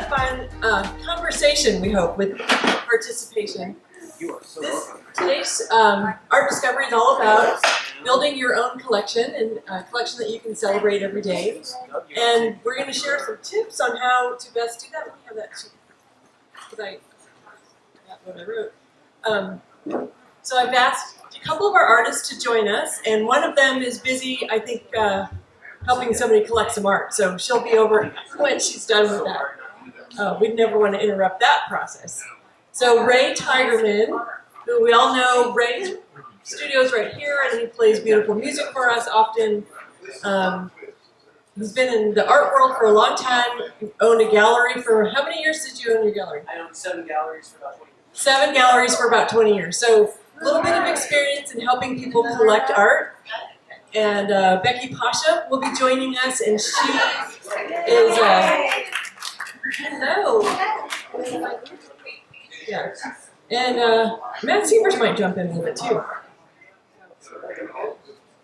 fun conversation, we hope, with participation. You are so welcome. Today's Art Discovery is all about building your own collection, and a collection that you can celebrate every day. And we're going to share some tips on how to best do that. Let me have that sheet, because I forgot what I wrote. So I've asked a couple of our artists to join us, and one of them is busy, I think, helping somebody collect some art. So she'll be over when she's done with that. We'd never want to interrupt that process. So Ray Tigerman, who we all know, Ray's studio's right here, and he plays beautiful music for us often. He's been in the art world for a long time. He owned a gallery for, how many years did you own your gallery? I owned 7 galleries for about 20 years. 7 galleries for about 20 years. So a little bit of experience in helping people collect art. And Becky Pasha will be joining us, and she is, hello. Yeah. And Matt Sievers might jump in a little bit too.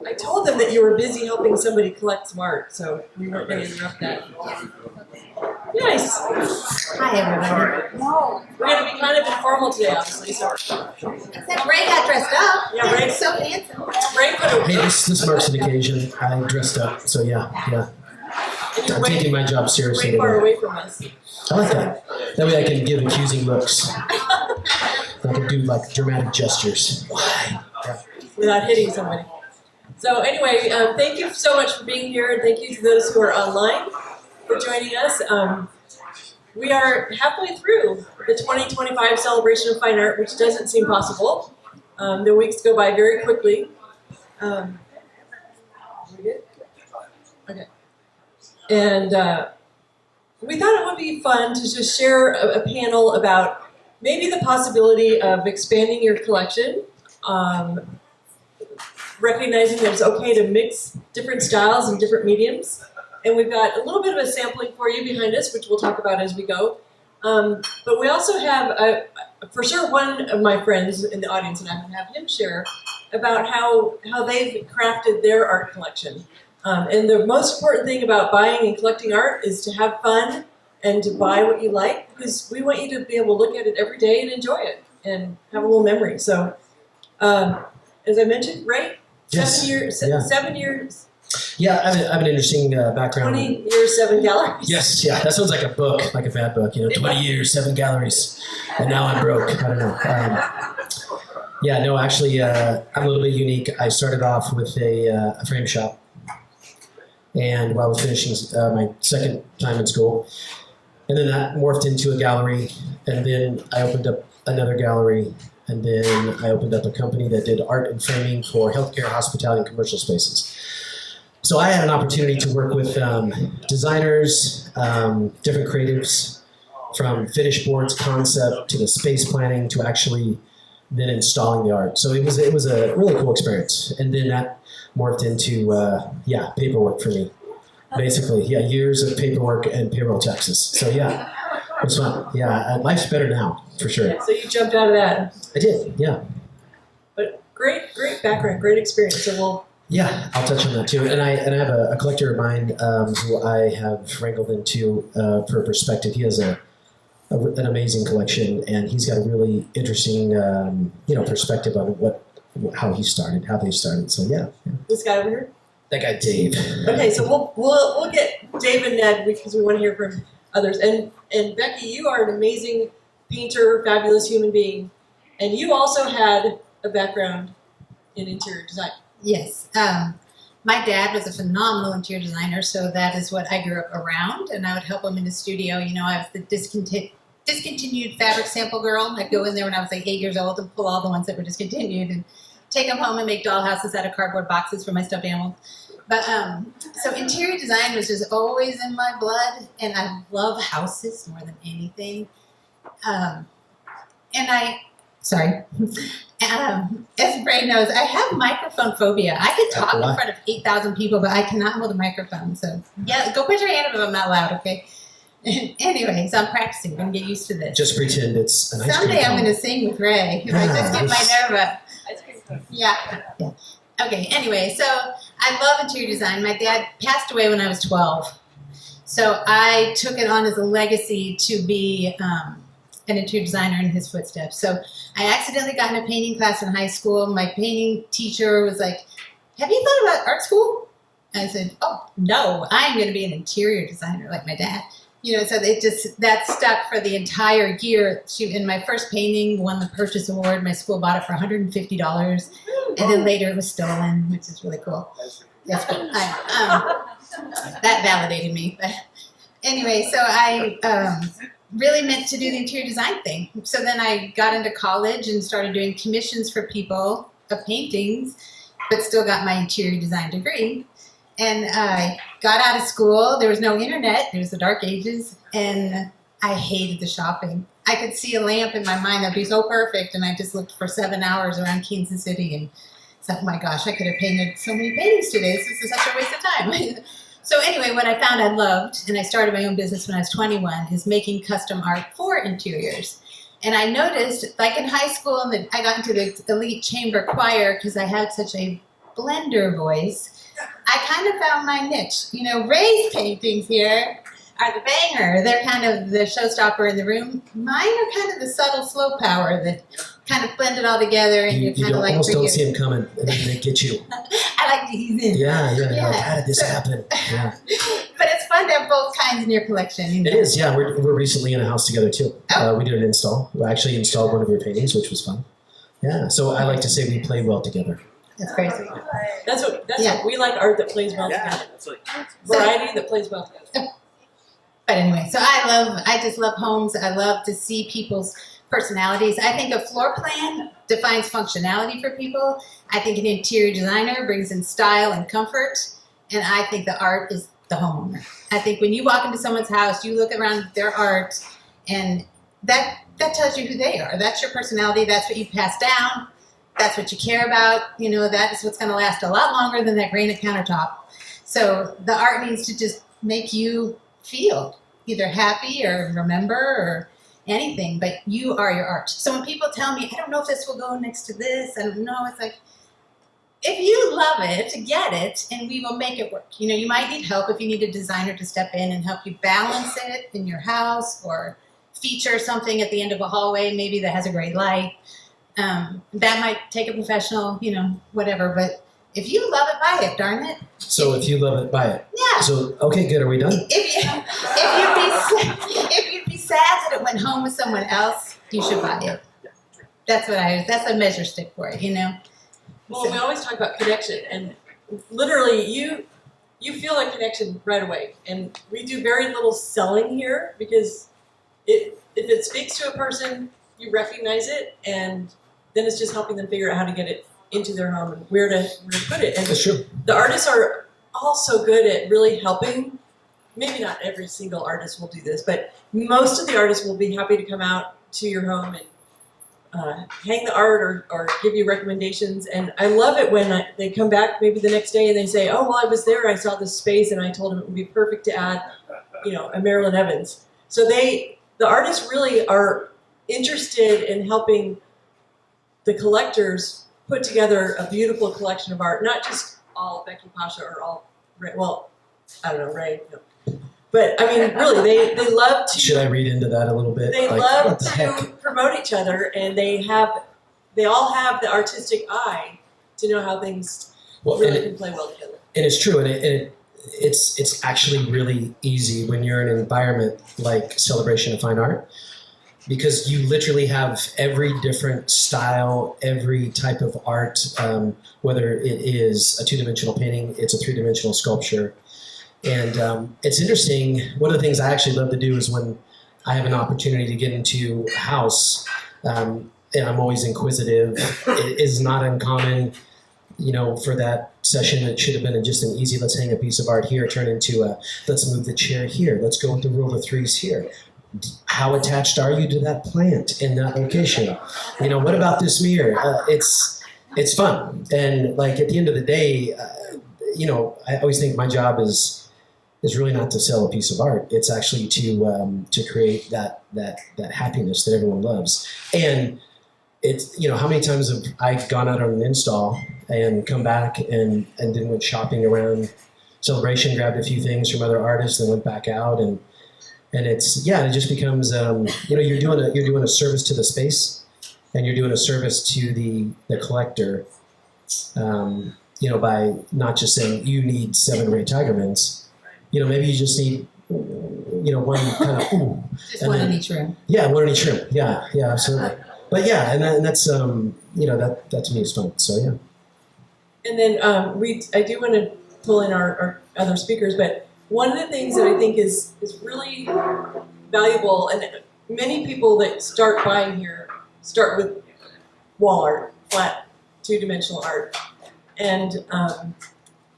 I told them that you were busy helping somebody collect some art, so we weren't going to interrupt that. Nice. Hi, everybody. We're going to be kind of informal today, obviously. So Except Ray got dressed up. Yeah, Ray. So handsome. Ray put a Hey, this marks an occasion. I dressed up, so yeah. and you're I'm taking my job seriously way far today. away from us. I like that. That way I can give accusing looks. I can do like dramatic gestures. Why? Yeah. Without hitting somebody. So anyway, thank you so much for being here, and thank you to those who are online for joining us. We are halfway through the 2025 Celebration of Fine Art, which doesn't seem possible. The weeks go by very quickly. We good? Okay. And we thought it would be fun to just share a panel about maybe the possibility of expanding your collection, recognizing that it's okay to mix different styles and different mediums. And we've got a little bit of a sampling for you behind us, which we'll talk about as we go. But we also have, for sure, one of my friends in the audience, and I'm going to have him share about how they've crafted their art collection. And the most important thing about buying and collecting art is to have fun and to buy what you like, because we want you to be able to look at it every day and enjoy it and have a little memory. So, as I mentioned, Ray, Yes. 7 years, Yeah. 7 years, Yeah, I have an interesting background. 20 years, 7 galleries. Yes, yeah, that sounds like a book, like a fat book. 20 years, 7 galleries, and now I'm broke. I don't know. Yeah, no, actually, I'm a little bit unique. I started off with a frame shop, and while I was finishing my second time in school, and then that morphed into a gallery, and then I opened up another gallery, and then I opened up a company that did art and framing for healthcare, hospitality, and commercial spaces. So I had an opportunity to work with designers, different creatives, from finish boards concept to the space planning to actually then installing the art. So it was a really cool experience. And then that morphed into paperwork for me. Basically, years of paperwork and payroll taxes. So yeah, it's fun. Yeah, life's better now for sure. Yeah, so you jumped out of that. I did, yeah. But Great background, great experience. So we'll. Yeah, I'll touch on that too. And I have a collector of mine who I have wrangled into for perspective. He has an amazing collection, and he's got a really interesting perspective on how they started. So yeah. This guy over here. That guy Dave. Okay, so we'll get Dave and Ned because we want to hear from others. And Becky, you are an amazing painter, fabulous human being, and you also had a background in interior design. Yes. My dad was a phenomenal interior designer, so that is what I grew up around, and I would help him in the studio. I was the discontinued fabric sample girl. I'd go in there when I was like 8 years old and pull all the ones that were discontinued and take them home and make dollhouses out of cardboard boxes for my stuffed animals. But so interior design was just always in my blood, and I love houses more than anything. As Ray knows, I have microphone phobia. I can talk in front of 8,000 people, but I cannot hold a microphone. So yeah, go put your hand up if I'm not loud, okay? Anyway, so I'm practicing. I'm going to get used to this. Just pretend it's an ice cream Someday I'm cone. going to sing with Ray. I just get my nerve up. Yeah. Okay, anyway, so I love interior design. My dad passed away when I was 12. So I took it on as a legacy to be an interior designer in his footsteps. So I accidentally got in a painting class in high school. My painting teacher was like, "Have you thought about art school?" And I said, "Oh, no, I'm going to be an interior designer like my dad." So that stuck for the entire year. In my first painting won the Purchase Award. My school bought it for $150. And then later it was stolen, which is really cool. That's cool. That validated me. But anyway, so I really meant to do the interior design thing. So then I got into college and started doing commissions for people of paintings, but still got my interior design degree. And I got out of school. There was no internet. It was the dark ages. And I hated the shopping. I could see a lamp in my mind that'd be so perfect. And I just looked for 7 hours around Kansas City and said, "Oh my gosh, I could have painted so many paintings today. This is such a waste of time." So anyway, what I found I loved, and I started my own business when I was 21, is making custom art for interiors. And I noticed, like in high school, I got into the elite chamber choir because I had such a blender voice. I kind of found my niche. Ray's paintings here are the banger. They're kind of the showstopper in the room. Mine are kind of the subtle slow power that kind of blend it all together, and you're kind of like, almost don't see them coming, and then they get you. I like to ease in. Yeah. Yeah. Like, how did this happen? Yeah. But it's fun to have both kinds in your collection. It is. Yeah, we're recently in a house together too. Oh. We did an install. We actually installed one of your paintings, which was fun. Yeah. So I like to say we play well together. That's crazy. That's what Yeah. we like, art that plays well Yeah, together. that's like, Variety that plays well together. But anyway, so I just love homes. I love to see people's personalities. I think a floor plan defines functionality for people. I think an interior designer brings in style and comfort. And I think the art is the homeowner. I think when you walk into someone's house, you look around their art, and that tells you who they are. That's your personality. That's what you pass down. That's what you care about. That is what's going to last a lot longer than that granite countertop. So the art needs to just make you feel either happy or remember or anything, but you are your art. So when people tell me, "I don't know if this will go next to this," I don't know, it's like, if you love it, get it, and we will make it work. You might need help if you need a designer to step in and help you balance it in your house, or feature something at the end of a hallway, maybe that has a great light. That might take a professional, whatever, but if you love it, buy it, darn it. So if you love it, buy it. Yeah. So, okay, good. Are we done? If you'd be sad that it went home with someone else, you should buy it. That's a measure stick for it, Well, we always talk about connection, and literally, you feel a connection right away. And we do very little selling here because if it speaks to a person, you recognize it, and then it's just helping them figure out how to get it into their home and where to put it. And That's true. the artists are also good at really helping. Maybe not every single artist will do this, but most of the artists will be happy to come out to your home and hang the art or give you recommendations. And I love it when they come back maybe the next day and they say, "Oh, well, I was there, I saw this space, and I told them it would be perfect to add, a Marilyn Evans." So the artists really are interested in helping the collectors put together a beautiful collection of art, not just all Becky Pasha or all Ray. Well, I don't know, Ray. No. But I mean, really, they love to. Should I read into that a little bit? They Like, love what the to heck? promote each other, and they all have the artistic eye to know how things Well, really and can play well together. it's true, and it's actually really easy when you're in an environment like Celebration of Fine Art, because you literally have every different style, every type of art, whether it is a two-dimensional painting, it's a three-dimensional sculpture. And it's interesting, one of the things I actually love to do is when I have an opportunity to get into a house, and I'm always inquisitive, it is not uncommon, for that session, it should have been just an easy, let's hang a piece of art here, turn into a, let's move the chair here, let's go with the rule of threes here. How attached are you to that plant in that location? What about this mirror? It's fun. And like at the end of the day, I always think my job is really not to sell a piece of art. It's actually to create that happiness that everyone loves. And it's, how many times have I gone out on an install and come back and then went shopping around celebration, grabbed a few things from other artists, and went back out, and it's it just becomes you're doing a service to the space, and you're doing a service to the collector, by not just saying you need 7 Ray Tigermans, maybe you just need one kind of Just one in each room. Yeah, one in each room. Yeah, absolutely. But yeah, and that's that to me is fun. So yeah. And then I do want to pull in our other speakers, but one of the things that I think is really valuable, and many people that start buying here start with wall art, flat, 2-dimensional art, and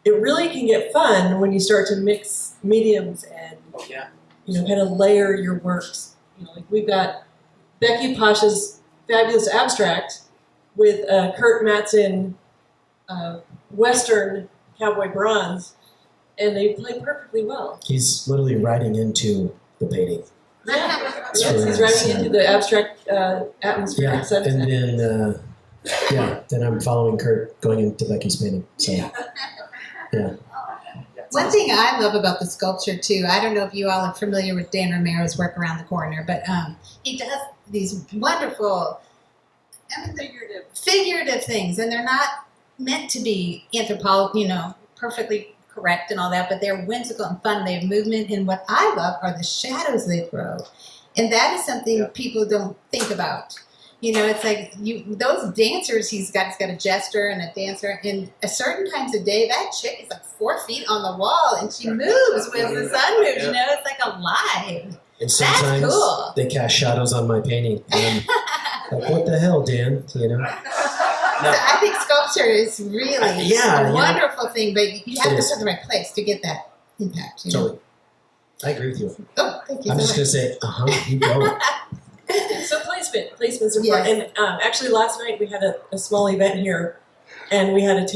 it really can get fun when you start to mix mediums and kind of layer your works. Like we've got Becky Pasha's fabulous abstract with Kurt Mattson Western cowboy bronze, and they play perfectly well. He's literally writing into the painting. Yes, he's writing into the abstract atmosphere. Yeah, and then I'm following Kurt going into Becky's painting. So yeah. One thing I love about the sculpture too, I don't know if you all are familiar with Dan Romero's work around the corner, but he does these wonderful figurative things, and they're not meant to be perfectly correct and all that, but they're whimsical and fun. They have movement, and what I love are the shadows they throw, and that is something people don't think about. It's like those dancers he's got a jester and a dancer, and at certain times of day, that chick is like 4 feet on the wall, and she moves when the sun moves. It's like alive. And sometimes That's cool. they cast shadows on my painting. And I'm like, what the hell, Dan? So I think sculpture is really a wonderful thing, but you have to put the right place to get that impact. Totally. I agree with you. Oh, thank you. I'm just going to say, you go. So placement's important. Yes. And actually last night we had a small event here, and we had a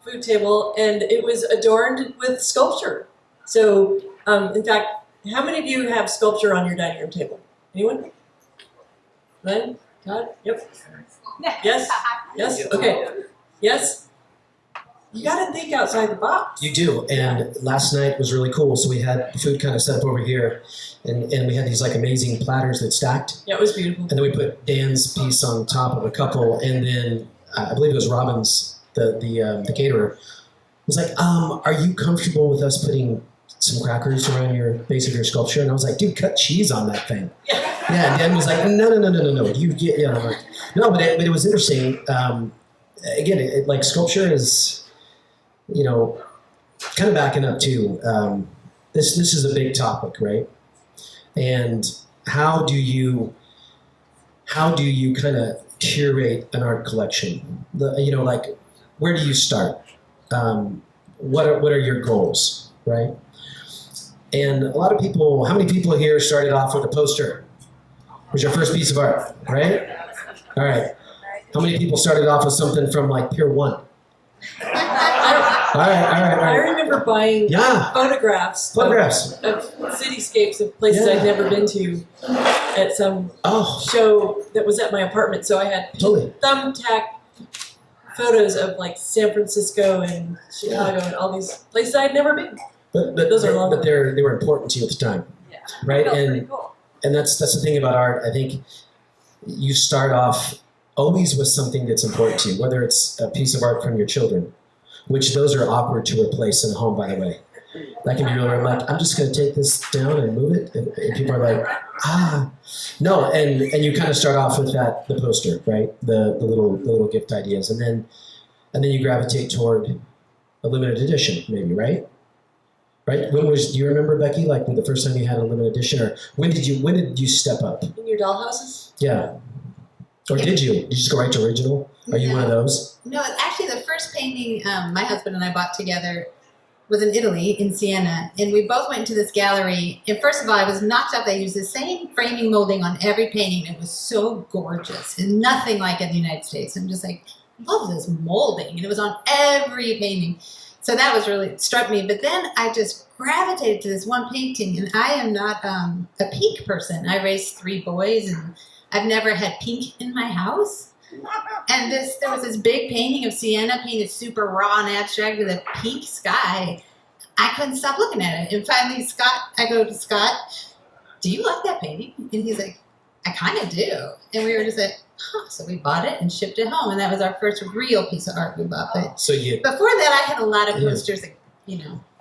food table, and it was adorned with sculpture. So in fact, how many of you have sculpture on your dining room table? Anyone? Glenn? Todd? Yep. Yes? Yes? Okay. Yes? You got to think outside the box. You do. And last night was really cool. So we had the food kind of set up over here, and we had these like amazing platters that stacked. Yeah, it was beautiful. And then we put Dan's piece on top of a couple, and then I believe it was Robin's, the caterer, was like, "Are you comfortable with us putting some crackers around your base of your sculpture?" And I was like, "Dude, cut cheese on that thing." Yeah. And Dan was like, "No. I'm like, no." But it was interesting. Again, like sculpture is, kind of backing up too. This is a big topic, right? And how do you kind of curate an art collection? Like where do you start? What are your goals, right? And a lot of people, how many people here started off with a poster? It was your first piece of art, right? All right. How many people started off with something from like Pier 1? All right. I remember buying photographs of cityscapes of places I'd never been to at some show that was at my apartment. So I had thumbtack photos of like San Francisco and Chicago and all these places I'd never been. But they were important to you at the time, right? And cool. And that's the thing about art. I think you start off always with something that's important to you, whether it's a piece of art from your children, which those are awkward to replace in a home, by the way. That can be really, I'm like, I'm just going to take this down and move it. And people are like, no. And you kind of start off with the poster, right? The little gift ideas. And then you gravitate toward a limited edition, maybe, right? Right? Do you remember, Becky, like the first time you had a limited edition, or when did you step up? In your dollhouses? Yeah. Or did you? Did you just go right to original? Are you one of those? No, actually the first painting my husband and I bought together was in Italy, in Siena, and we both went into this gallery, and first of all, I was knocked up. They used the same framing molding on every painting. It was so gorgeous, and nothing like it in the United States. I'm just like, love this molding, and it was on every painting. So that was really struck me. But then I just gravitated to this one painting, and I am not a pink person. I raised 3 boys, and I've never had pink in my house. And there was this big painting of Sienna painted super raw and abstract with a pink sky. I couldn't stop looking at it. And finally, I go to Scott, do you like that painting? And he's like, I kind of do. And we were just like, huh. So we bought it and shipped it home. And that was our first real piece of art we bought. But So you, before that, I had a lot of Yeah. posters, like,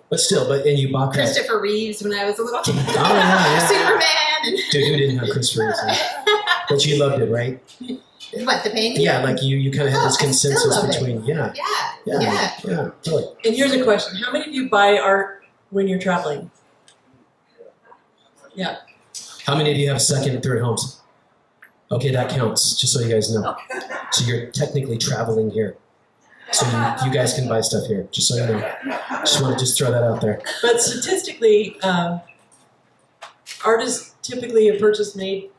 but still, and you bought that. Christopher Reeves when I was a little kid. Oh, yeah. Superman. And Dude, who didn't have Christopher Reeves? But you loved it, right? what, the painting? Yeah, like you kind of had Oh, this I still consensus love it. between, Yeah. totally. And here's a question: how many of you buy art when you're traveling? Yeah. How many of you have second and third homes? Okay, that counts, just so you guys know. So you're technically traveling here. So you guys can buy stuff here, just so you know. Just want to just throw that out there. But statistically, art is typically a purchase made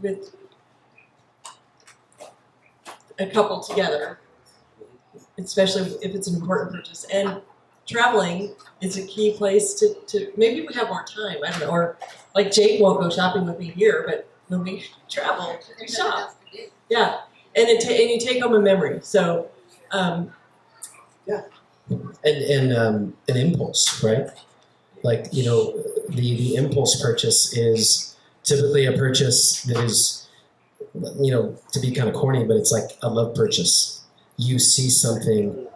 with a couple together, especially if it's an important purchase. And traveling is a key place to maybe we have more time, I don't know, or like Jake won't go shopping with me here, but when we travel, we shop. Yeah, and you take home a memory. So, And an impulse, right? Like, the impulse purchase is typically a purchase that is, to be kind of corny, but it's like a love purchase. You see something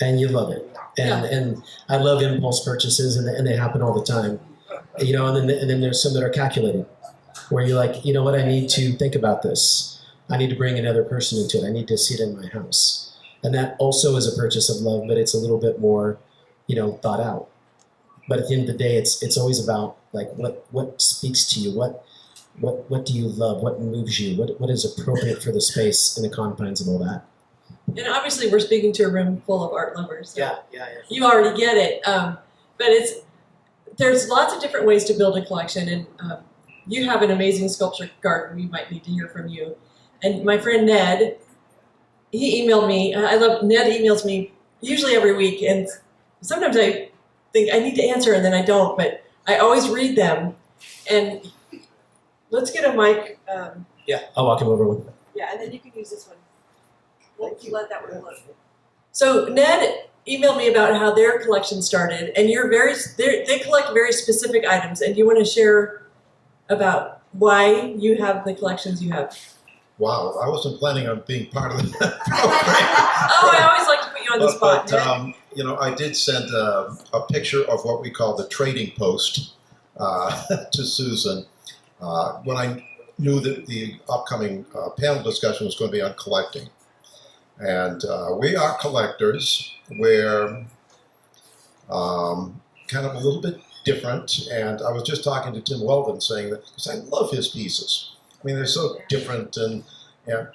and you love it. And I love impulse purchases, and they happen all the time. And then there's some that are calculated, where you're like, you know what, I need to think about this. I need to bring another person into it. I need to see it in my house. And that also is a purchase of love, but it's a little bit more, thought out. But at the end of the day, it's always about like what speaks to you, what do you love, what moves you, what is appropriate for the space and the confines of all that. and obviously we're speaking to a room full of art lovers. So Yeah. you already get it. But there's lots of different ways to build a collection, and you have an amazing sculpture garden. We might need to hear from you. And my friend Ned, he emailed me. Ned emails me usually every week, and sometimes I think I need to answer and then I don't, but I always read them. And let's get a mic. Yeah, I'll walk him over one. Yeah, and then you can use this one. Let that one look. So Ned emailed me about how their collection started, and they collect very specific items, and you want to share about why you have the collections you have. Wow, I wasn't planning on being part of the program. Oh, I always like to put you on the spot. But I did send a picture of what we call the trading post to Susan when I knew that the upcoming panel discussion was going to be on collecting. And we are collectors. We're kind of a little bit different. And I was just talking to Tim Weldon saying that, because I love his pieces. I mean, they're so different,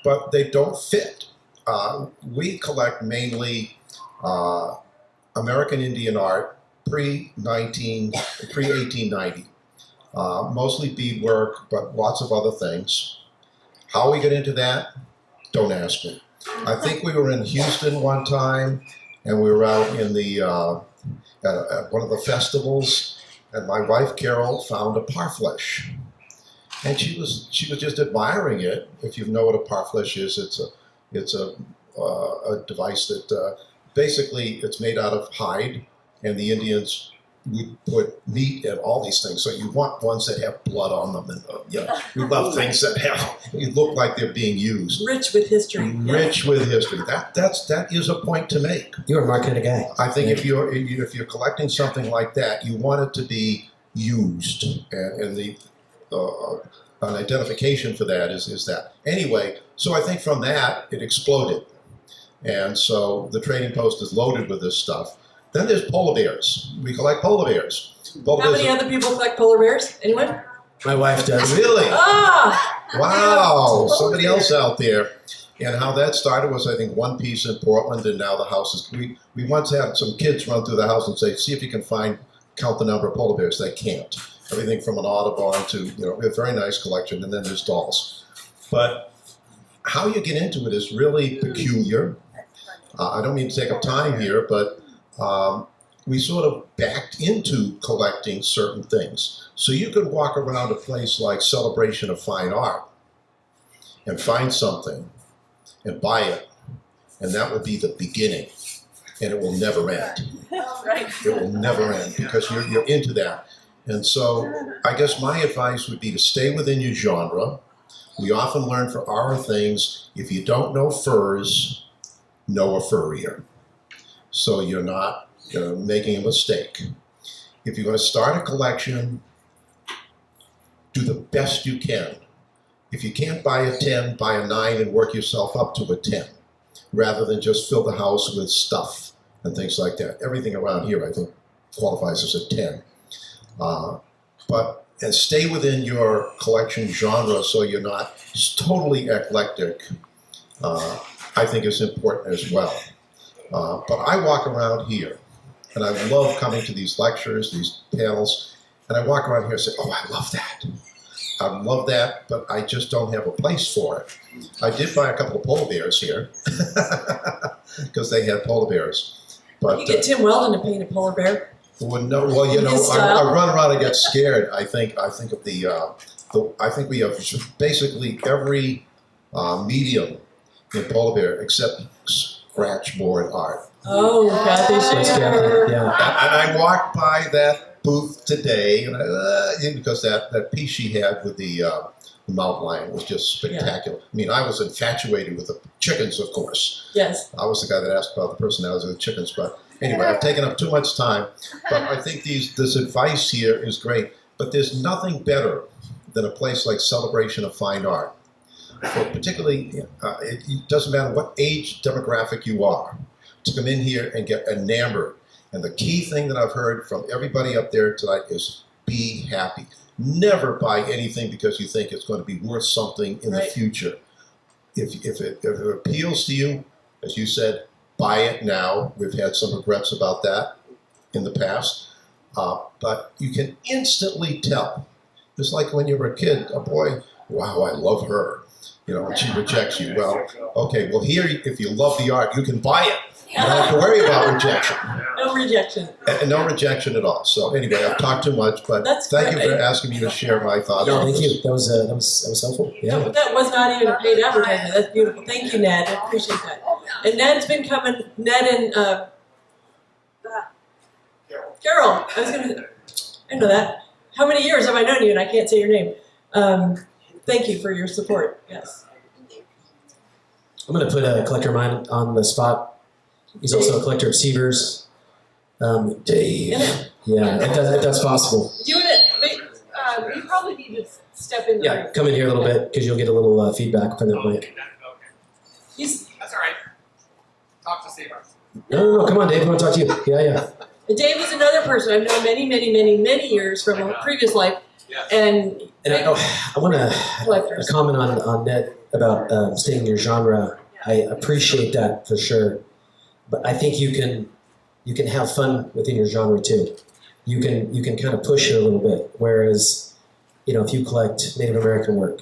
but they don't fit. We collect mainly American Indian art pre-1890. Mostly beadwork, but lots of other things. How we get into that, don't ask me. I think we were in Houston one time, and we were out in at one of the festivals, and my wife Carol found a parfleche. And she was just admiring it. If you know what a parfleche is, it's a device that basically it's made out of hide, and the Indians would put meat and all these things. So you want ones that have blood on them, and we love things that look like they're being used. Rich with history. Rich with history. That is a point to make. You're a marketing guy. I think if you're collecting something like that, you want it to be used, and an identification for that is that. Anyway, so I think from that, it exploded. And so the trading post is loaded with this stuff. Then there's polar bears. We collect polar bears. How many other people collect polar bears? Anyone? My wife does. Really? Ah! Wow. Yeah, Somebody polar else out there. And how that started was, I think, one piece in Portland, and now the house is... We once had some kids run through the house and say, see if you can count the number of polar bears. They can't. Everything from an Audubon to, a very nice collection, and then there's dolls. But how you get into it is really peculiar. I don't mean to take up time here, but we sort of backed into collecting certain things. So you could walk around a place like Celebration of Fine Art and find something and buy it, and that will be the beginning, and it will never end. Right. It will never end because you're into that. And so I guess my advice would be to stay within your genre. We often learn for our things, if you don't know furs, know a furrier. So you're not making a mistake. If you're going to start a collection, do the best you can. If you can't buy a 10, buy a 9 and work yourself up to a 10, rather than just fill the house with stuff and things like that. Everything around here, I think, qualifies as a 10. And stay within your collection genre so you're not totally eclectic, I think is important as well. But I walk around here, and I love coming to these lectures, these panels, and I walk around here and say, oh, I love that. I love that, but I just don't have a place for it. I did buy a couple of polar bears here, because they had polar bears. But You get Tim Weldon to paint a polar bear. well, no, well, you know, His style? I run around and get scared. I think of I think we have basically every medium in polar bear except scratch board art. Oh, Kathy Yes, Shaver. Kathy, yeah. And I walked by that booth today, and because that piece she had with the mountain lion was just spectacular. I mean, I was infatuated with the chickens, of course. Yes. I was the guy that asked about the personalities of the chickens, but anyway, I've taken up too much time. But I think this advice here is great. But there's nothing better than a place like Celebration of Fine Art. For particularly, it doesn't matter what age demographic you are, to come in here and get enamored. And the key thing that I've heard from everybody up there tonight is be happy. Never buy anything because you think it's going to be worth something in the future. If it appeals to you, as you said, buy it now. We've had some regrets about that in the past. But you can instantly tell. It's like when you were a kid, a boy, wow, I love her. You know, and she rejects you. Well, okay, well here, if you love the art, you can buy it. You don't have to worry about rejection. No rejection. And no rejection at all. So anyway, I've talked too much, but That's thank you great. for asking me to share my thoughts. No, on thank this. you. That was helpful. Yeah. That was not even a paid advertisement. That's beautiful. Thank you, Ned. I appreciate that. And Ned's been coming. Ned and Carol. I know that. How many years have I known you and I can't say your name? Thank you for your support. Yes. I'm going to put a collector of mine on the spot. He's also a collector of Seavers. Dave. Yeah, if that's possible. Do you want to? You probably need to step in. Yeah, come in here a little bit because you'll get a little feedback from that mic. He's That's all right. Talk to Steve. No, come on, Dave. I want to talk to you. Yeah. Dave is another person I've known many years from a previous life, and And I want to collectors. comment on Ned about staying in your genre. I appreciate that for sure, but I think you can have fun within your genre too. You can kind of push it a little bit. Whereas, you know, if you collect Native American work,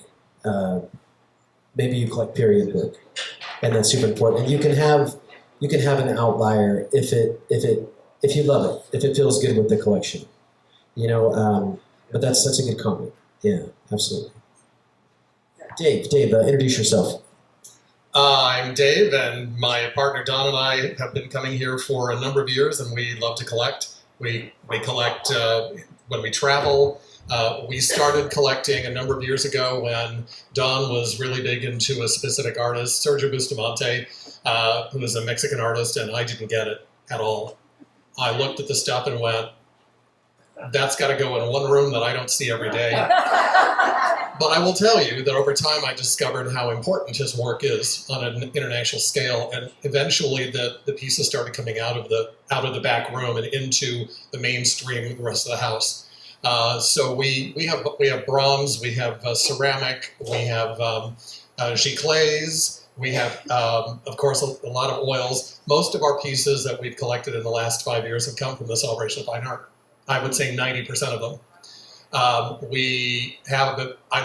maybe you collect period work, and that's super important. And you can have an outlier if you love it, if it feels good with the collection, you know. But that's a good comment. Yeah, absolutely. Dave, introduce yourself. I'm Dave, and my partner Don and I have been coming here for a number of years, and we love to collect. We collect when we travel. We started collecting a number of years ago when Don was really big into a specific artist, Sergio Bustamante, who is a Mexican artist, and I didn't get it at all. I looked at the stuff and went, that's got to go in one room that I don't see every day. But I will tell you that over time I discovered how important his work is on an international scale, and eventually the pieces started coming out of the back room and into the mainstream of the rest of the house. So we have bronze, we have ceramic, we have giclées, we have of course a lot of oils. Most of our pieces that we've collected in the last 5 years have come from the Celebration of Fine Art. I would say 90% of them. I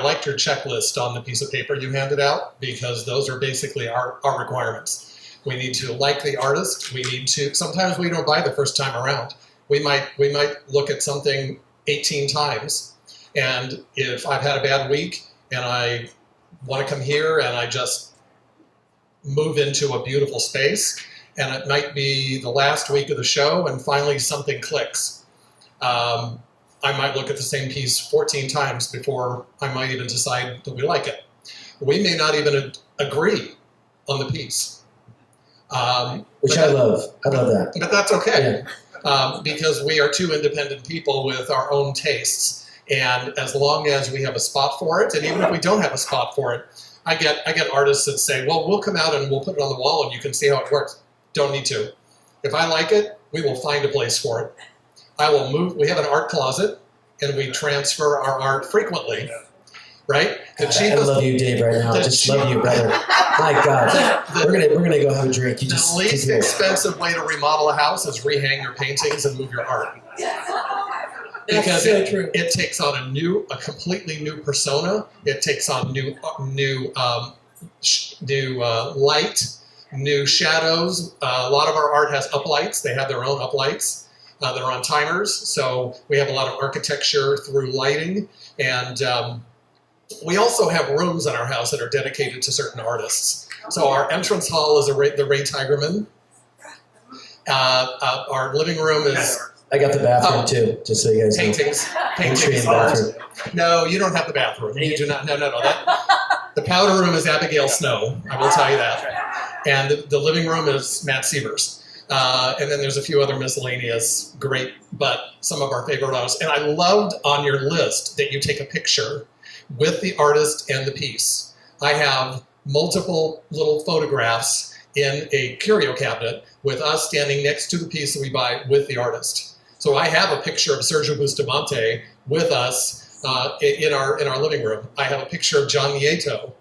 liked your checklist on the piece of paper you handed out, because those are basically our requirements. We need to like the artist. Sometimes we don't buy the first time around. We might look at something 18 times. And if I've had a bad week and I want to come here and move into a beautiful space, and it might be the last week of the show, and finally something clicks. I might look at the same piece 14 times before I might even decide that we like it. We may not even agree on the piece. Which I love. I love that. But that's okay, Yeah. because we are two independent people with our own tastes. And as long as we have a spot for it, and even if we don't have a spot for it, I get artists that say, well, we'll come out and we'll put it on the wall and you can see how it works. Don't need to. If I like it, we will find a place for it. I will move. We have an art closet, and we transfer our art frequently, right? The I cheapest, love you, Dave, right now. I the just love you, brother. My God. We're gonna go have a drink. You the just least keep here. expensive way to remodel a house is rehang your paintings and move your art. That's Because so true. it takes on a completely new persona. It takes on new light, new shadows. A lot of our art has uplights. They have their own uplights. They're on timers, so we have a lot of architecture through lighting, and we also have rooms in our house that are dedicated to certain artists. So our entrance hall is the Ray Tigerman. Our living room is I got the bathroom too, just so you guys know. paintings. Make sure you Paintings. have the Art. bathroom. No, you don't have the bathroom. You do not. No. The powder room is Abigail Snow. I will tell you that. And the living room is Matt Sievers. And then there's a few other miscellaneous great, but some of our favorite artists. And I loved on your list that you take a picture with the artist and the piece. I have multiple little photographs in a curio cabinet with us standing next to the piece that we buy with the artist. So I have a picture of Sergio Bustamante with us in our living room. I have a picture of John Nieto.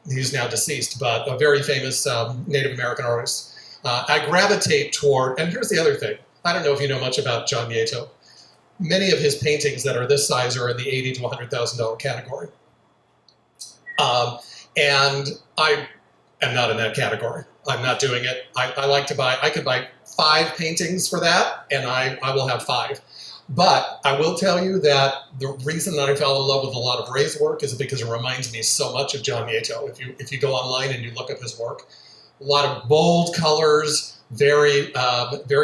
He's now deceased, but a very famous Native American artist. I gravitate toward, and here's the other thing. I don't know if you know much about John Nieto. Many of his paintings that are this size are in the $80,000 to $100,000 category. And I am not in that category. I'm not doing it. I like to buy, I could buy 5 paintings for that, and I will have 5. But I will tell you that the reason that I fell in love with a lot of Ray's work is because it reminds me so much of John Nieto. If you go online and you look up his work, a lot of bold colors, very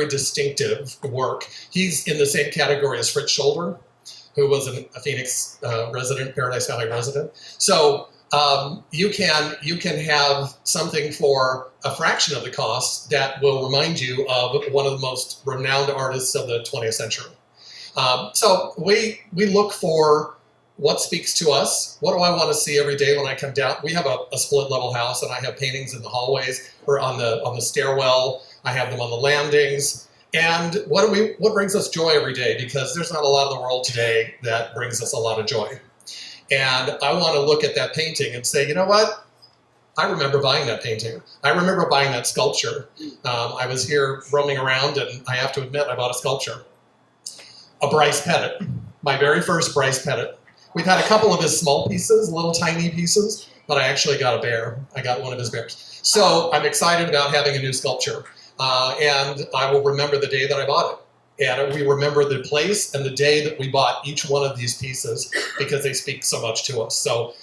distinctive work. He's in the same category as Fritz Scholder, who was a Phoenix resident, Paradise Valley resident. So you can have something for a fraction of the cost that will remind you of one of the most renowned artists of the 20th century. So we look for what speaks to us. What do I want to see every day when I come down? We have a split level house, and I have paintings in the hallways or on the stairwell. I have them on the landings. And what brings us joy every day? Because there's not a lot of the world today that brings us a lot of joy. And I want to look at that painting and say, you know what? I remember buying that painting. I remember buying that sculpture. I was here roaming around, and I have to admit, I bought a sculpture. A Bryce Pettit, my very first Bryce Pettit. We've had a couple of his small pieces, little tiny pieces, but I actually got a bear. I got one of his bears. So I'm excited about having a new sculpture. And I will remember the day that I bought it. And we remember the place and the day that we bought each one of these pieces because they speak so much to us. So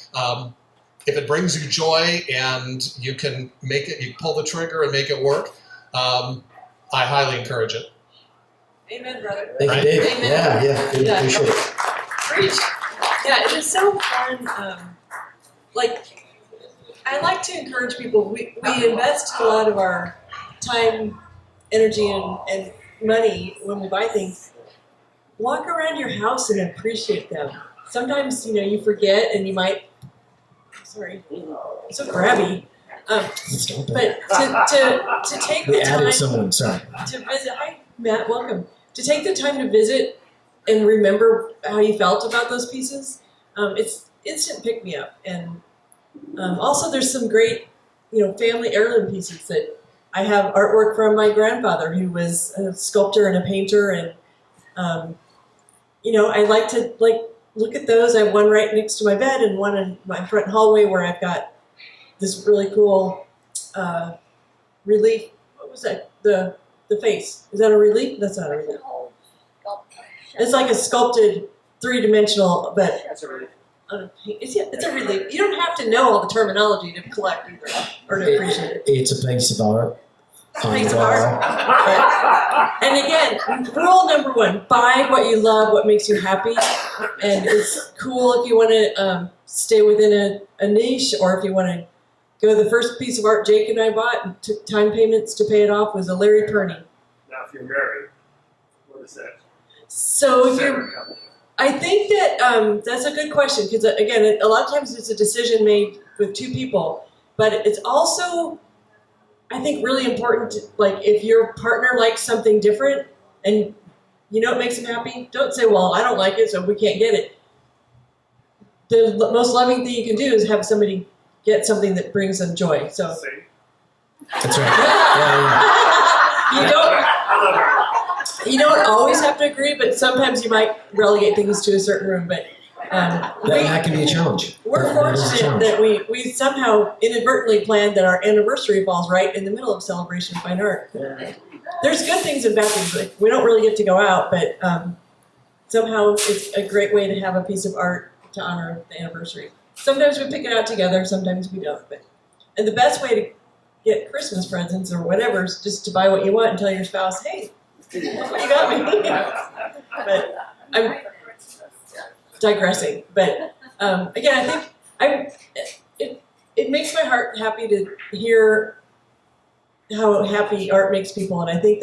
if it brings you joy and you can make it, you pull the trigger and make it work, I highly encourage it. Amen, brother. Thank Right? you, Dave. Amen. Yeah, really Yeah. appreciate it. Preach. Yeah, it is so fun. I like to encourage people. We invest a lot of our time, energy, and money when we buy things. Walk around your house and appreciate them. Sometimes, you forget and you might, sorry, I'm so grabby. Stop it. But to take We the added time someone, sorry. to visit, hi Matt, welcome. To take the time to visit and remember how you felt about those pieces, it's instant pick me up. And also there's some great, family heirloom pieces that I have artwork from my grandfather who was a sculptor and a painter. And, I like to look at those. I have one right next to my bed and one in my front hallway where I've got this really cool relief. What was that? The face. Is that a relief? That's not a relief. It's like a sculpted 3-dimensional, but It's a relief. You don't have to know all the terminology to collect either, or to appreciate it. It's a piece of art. On Piece the of art. wall. And again, rule number one: buy what you love, what makes you happy, and it's cool if you want to stay within a niche, or if you want to go. The first piece of art Jake and I bought and took time payments to pay it off was a Larry Perney. Now, if you're married, what is that? So if you're Separate company. I think that that's a good question because again, a lot of times it's a decision made with two people, but it's also, I think, really important to, like, if your partner likes something different and you know it makes them happy, don't say, well, I don't like it, so we can't get it. The most loving thing you can do is have somebody get something that brings them joy. So See? That's right. Yeah, you don't I love her. you don't always have to agree, but sometimes you might relegate things to a certain room. But that can be a challenge. we're That is a fortunate challenge. that we somehow inadvertently planned that our anniversary falls right in the middle of Celebration of Fine Art. There's good things and bad things. Like, we don't really get to go out, but somehow it's a great way to have a piece of art to honor the anniversary. Sometimes we pick it out together, sometimes we don't. And the best way to get Christmas presents or whatever is just to buy what you want and tell your spouse, hey, look what you got me. But I'm digressing. But again, I think it makes my heart happy to hear how happy art makes people, and I think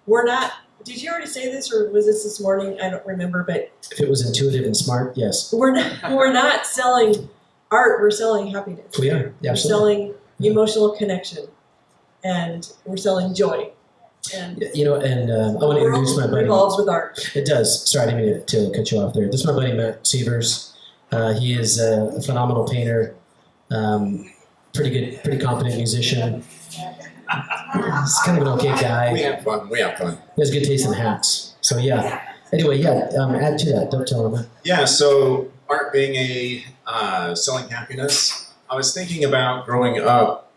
we're not. Did you already say this, or was this morning? I don't remember, but If it was intuitive and smart, yes. we're not selling art. We're selling happiness. We are. Yeah, We're absolutely. selling emotional connection, and we're selling joy. And You know, and I want to introduce my buddy. revolves with art. It does. Sorry, I didn't mean to cut you off there. This is my buddy Matt Sievers. He is a phenomenal painter, pretty competent musician. He's kind of an okay guy. We have fun. We have fun. He has good taste in hats. So yeah. Anyway, yeah. Add to that. Don't tell him that. Yeah, so art being a selling happiness, I was thinking about growing up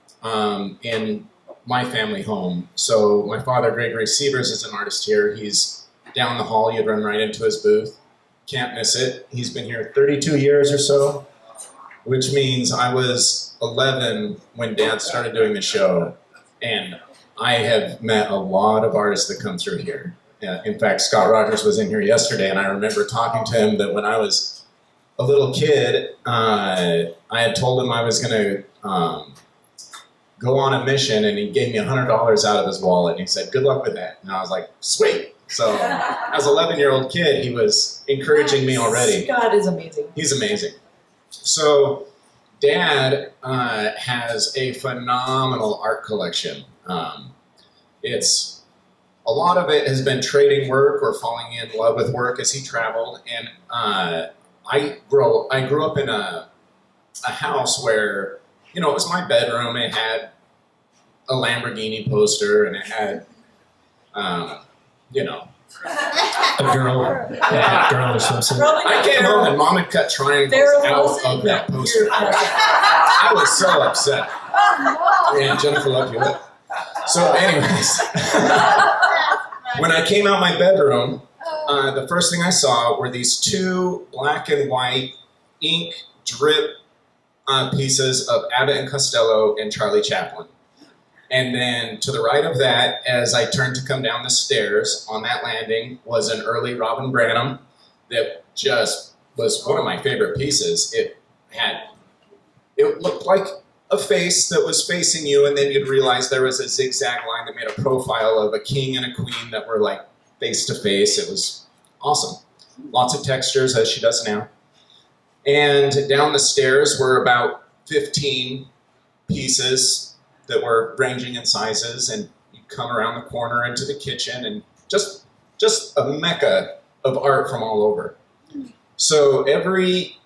in my family home. So my father, Gregory Sievers, is an artist here. He's down the hall. You'd run right into his booth. Can't miss it. He's been here 32 years or so, which means I was 11 when Dad started doing the show. And I have met a lot of artists that come through here. In fact, Scott Rogers was in here yesterday, and I remember talking to him that when I was a little kid, I had told him I was going to go on a mission, and he gave me $100 out of his wallet, and he said, "Good luck with that." And I was like, "Sweet." So as an 11-year-old kid, he was encouraging me already. God is amazing. He's amazing. So Dad has a phenomenal art collection. It's a lot of it has been trading work or falling in love with work as he traveled. And I grew up in a house where, you know, it was my bedroom. It had a Lamborghini poster, and it had, you know. A girl. Yeah, girl or something. Probably I not came Farrell. home and Mom had cut triangles Farrell out Wilson? of that No, poster. you're- I was so upset. And Jennifer loved you. So, anyways, when I came out my bedroom, the first thing I saw were these two black and white ink drip pieces of Abbott and Costello and Charlie Chaplin. And then to the right of that, as I turned to come down the stairs on that landing, was an early Robin Branham that just was one of my favorite pieces. It looked like a face that was facing you, and then you'd realize there was a zigzag line that made a profile of a king and a queen that were like face to face. It was awesome. Lots of textures, as she does now. And down the stairs were about 15 pieces that were ranging in sizes, and you come around the corner into the kitchen, and just a mecca of art from all over. So every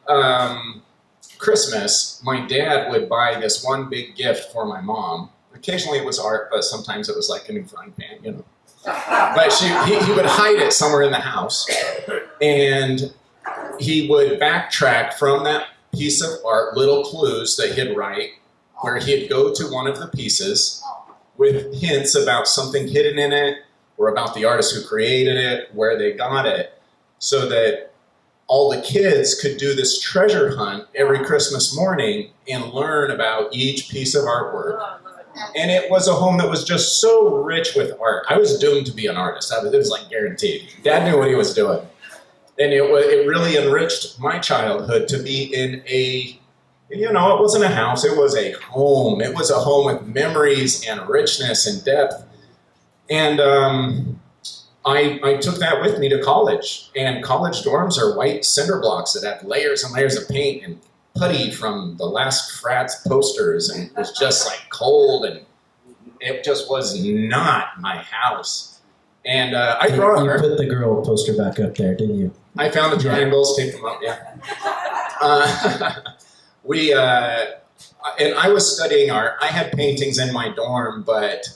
Christmas, my dad would buy this one big gift for my mom. Occasionally it was art, but sometimes it was like a new frying pan, you know. But he would hide it somewhere in the house, and he would backtrack from that piece of art, little clues that he'd write, where he'd go to one of the pieces with hints about something hidden in it, or about the artist who created it, where they got it, so that all the kids could do this treasure hunt every Christmas morning and learn about each piece of artwork. And it was a home that was just so rich with art. I was doomed to be an artist. It was like guaranteed. Dad knew what he was doing. And it really enriched my childhood to be in a, it wasn't a house, it was a home. It was a home with memories and richness and depth. And I took that with me to college. And college dorms are white cinder blocks that have layers and layers of paint and putty from the last frat's posters, and it was just like cold, and it just was not my house. And I brought You her. put the girl poster back up there, didn't you? I found the triangles, taped them up, yeah. And I was studying art. I had paintings in my dorm, but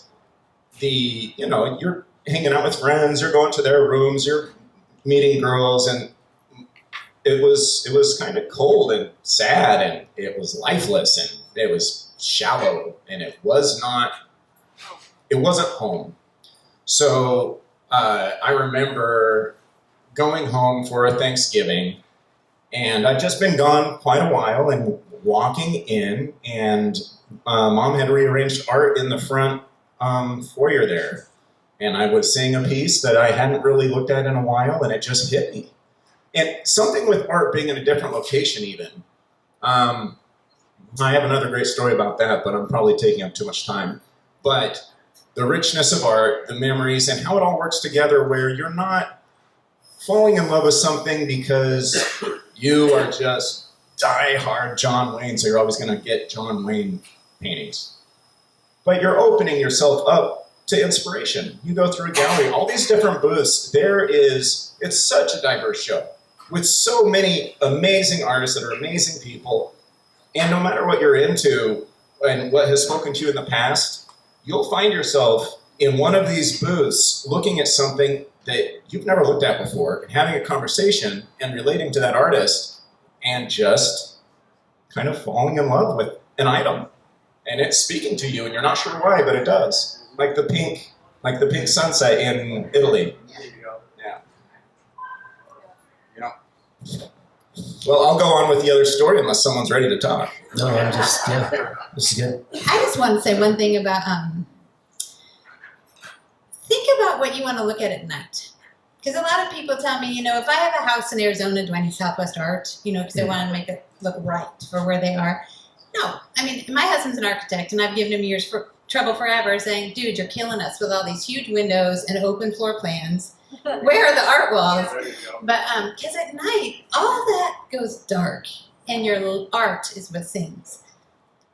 you're hanging out with friends, you're going to their rooms, you're meeting girls, and it was kind of cold and sad, and it was lifeless, and it was shallow, and it wasn't home. So I remember going home for a Thanksgiving, and I'd just been gone quite a while, and walking in, and Mom had rearranged art in the front foyer there, and I was seeing a piece that I hadn't really looked at in a while, and it just hit me. And something with art being in a different location even. I have another great story about that, but I'm probably taking up too much time. But the richness of art, the memories, and how it all works together, where you're not falling in love with something because you are just die-hard John Wayne, so you're always going to get John Wayne paintings. But you're opening yourself up to inspiration. You go through a gallery, all these different booths, it's such a diverse show with so many amazing artists that are amazing people. And no matter what you're into and what has spoken to you in the past, you'll find yourself in one of these booths looking at something that you've never looked at before and having a conversation and relating to that artist and just kind of falling in love with an item. And it's speaking to you and you're not sure why, but it does. Like the pink sunset in Italy. Yeah. Well, I'll go on with the other story unless someone's ready to talk. No, this is good. I just want to say one thing about think about what you want to look at night. Because a lot of people tell me, if I have a house in Arizona, do I need Southwest art? Because they want to make it look right for where they are. No, my husband's an architect, and I've given him trouble forever saying, dude, you're killing us with all these huge windows and open floor plans. Where are the art walls? There you go. But because at night, all that goes dark, and your art is what sings.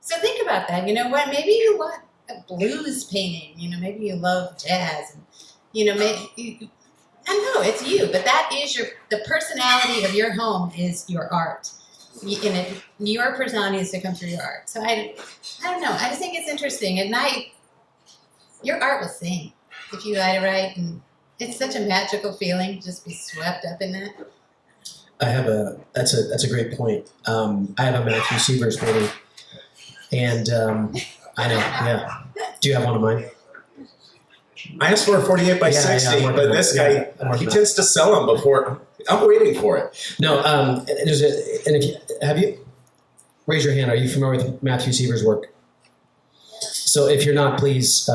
So think about that. You know what? Maybe you want a blues painting. Maybe you love jazz, and maybe I know it's you, but that is the personality of your home is your art. Your personality is to come through your art. So I don't know. I just think it's interesting. At night, your art will sing if you light it right, and it's such a magical feeling to just be swept up in that. That's a great point. I have a Matthew Sievers painting, and I know, yeah. Do you have one of mine? I asked for a 48 by 60, I'm working but on it. this Yeah, guy, I'm working he on it. tends to sell them before. I'm waiting for it. No, raise your hand. Are you familiar with Matthew Sievers' work? So if you're not, please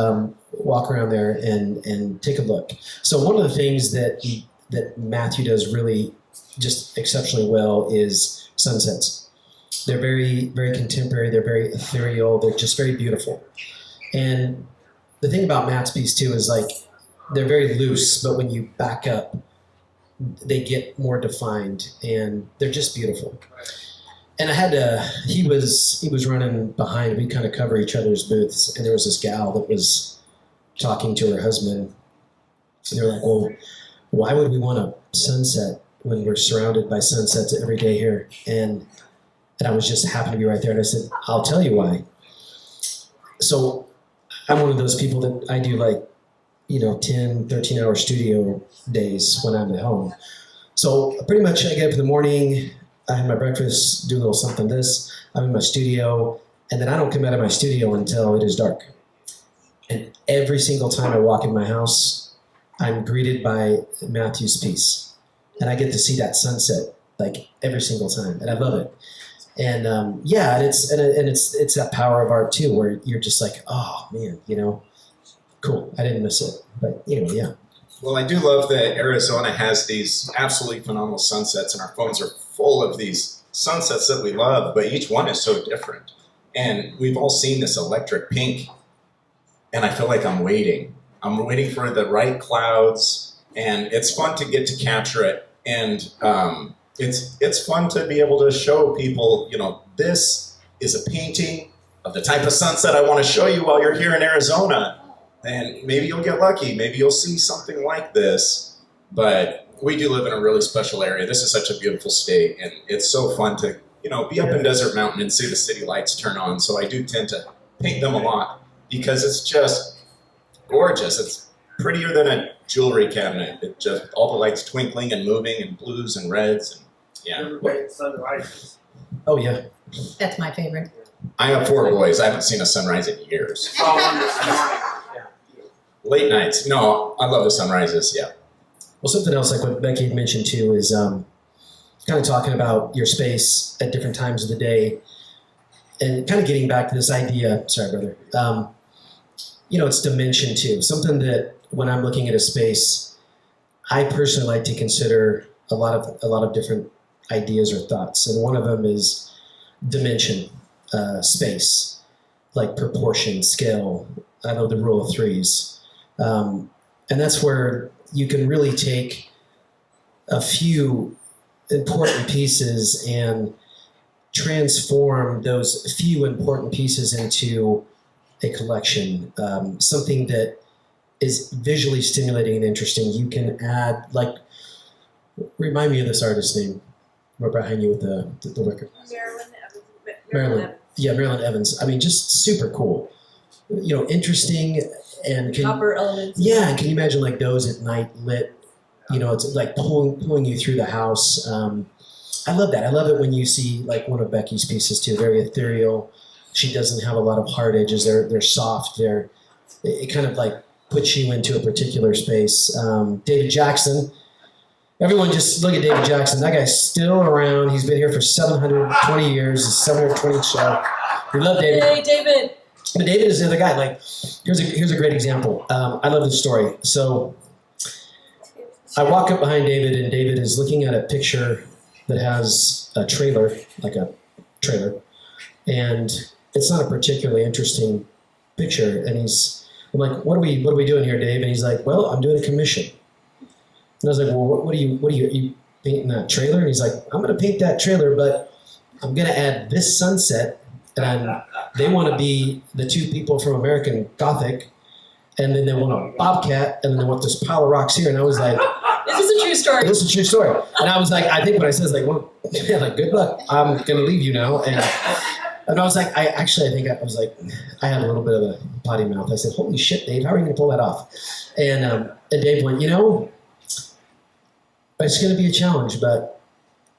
walk around there and take a look. So one of the things that Matthew does really just exceptionally well is sunsets. They're very, very contemporary. They're very ethereal. They're just very beautiful. And the thing about Matt's piece too is they're very loose, but when you back up, they get more defined, and they're just beautiful. And he was running behind. We kind of cover each other's booths, and there was this gal that was talking to her husband. And they're like, well, why would we want a sunset when we're surrounded by sunsets every day here? And I was just happened to be right there, and I said, I'll tell you why. So I'm one of those people that I do 10, 13-hour studio days when I'm at home. So pretty much I get up in the morning, I have my breakfast, do a little something I'm in my studio, and then I don't come out of my studio until it is dark. And every single time I walk in my house, I'm greeted by Matthew's piece. And I get to see that sunset like every single time, and I love it. And yeah, and it's that power of art too, where you're just like, oh man, cool. I didn't miss it, but yeah. Well, I do love that Arizona has these absolutely phenomenal sunsets, and our phones are full of these sunsets that we love, but each one is so different. And we've all seen this electric pink, and I feel like I'm waiting. I'm waiting for the right clouds, and it's fun to get to capture it. And it's fun to be able to show people, this is a painting of the type of sunset I want to show you while you're here in Arizona. And maybe you'll get lucky. Maybe you'll see something like this. But we do live in a really special area. This is such a beautiful state, and it's so fun to, be up in Desert Mountain and see the city lights turn on. So I do tend to paint them a lot because it's just gorgeous. It's prettier than a jewelry cabinet. It just all the lights twinkling and moving and blues and reds and yeah. Everybody sunrises. Oh yeah. That's my favorite. I have 4 boys. I haven't seen a sunrise in years. Late nights. No, I love the sunrises. Yeah. Well, something else like what Becky had mentioned too is kind of talking about your space at different times of the day, and kind of getting back to this idea. Sorry, brother. It's dimension too. Something that when I'm looking at a space, I personally like to consider a lot of different ideas or thoughts, and one of them is dimension, space, like proportion, scale. I know the rule of threes, and that's where you can really take a few important pieces and transform those few important pieces into a collection, something that is visually stimulating and interesting. You can add, remind me of this artist's name, right behind you with the record. Marilyn. Yeah, Marilyn Evans. I mean, just super cool. Interesting and Copper elements. Yeah, and can you imagine like those at night lit? It's like pulling you through the house. I love that. I love it when you see like one of Becky's pieces too, very ethereal. She doesn't have a lot of hard edges. They're soft. It kind of like puts you into a particular space. David Jackson. Everyone just look at David Jackson. That guy's still around. He's been here for 720 years. It's 720 show. We love David. Hey, David. But David is the other guy. Like, here's a great example. I love this story. So I walk up behind David, and David is looking at a picture that has a trailer, and it's not a particularly interesting picture. And I'm like, what are we doing here, Dave? And he's like, well, I'm doing a commission. And I was like, well, what are you painting that trailer? And he's like, I'm going to paint that trailer, but I'm going to add this sunset, and they want to be the 2 people from American Gothic, and then they want a bobcat, and then they want this pile of rocks here. And I was like, This is a true story. this is a true story. And I was like, I think what I said is like, well, yeah, like, good luck. I'm going to leave you now. And I was like, I had a little bit of a potty mouth. I said, holy shit, Dave, how are you going to pull that off? And Dave went, it's going to be a challenge, but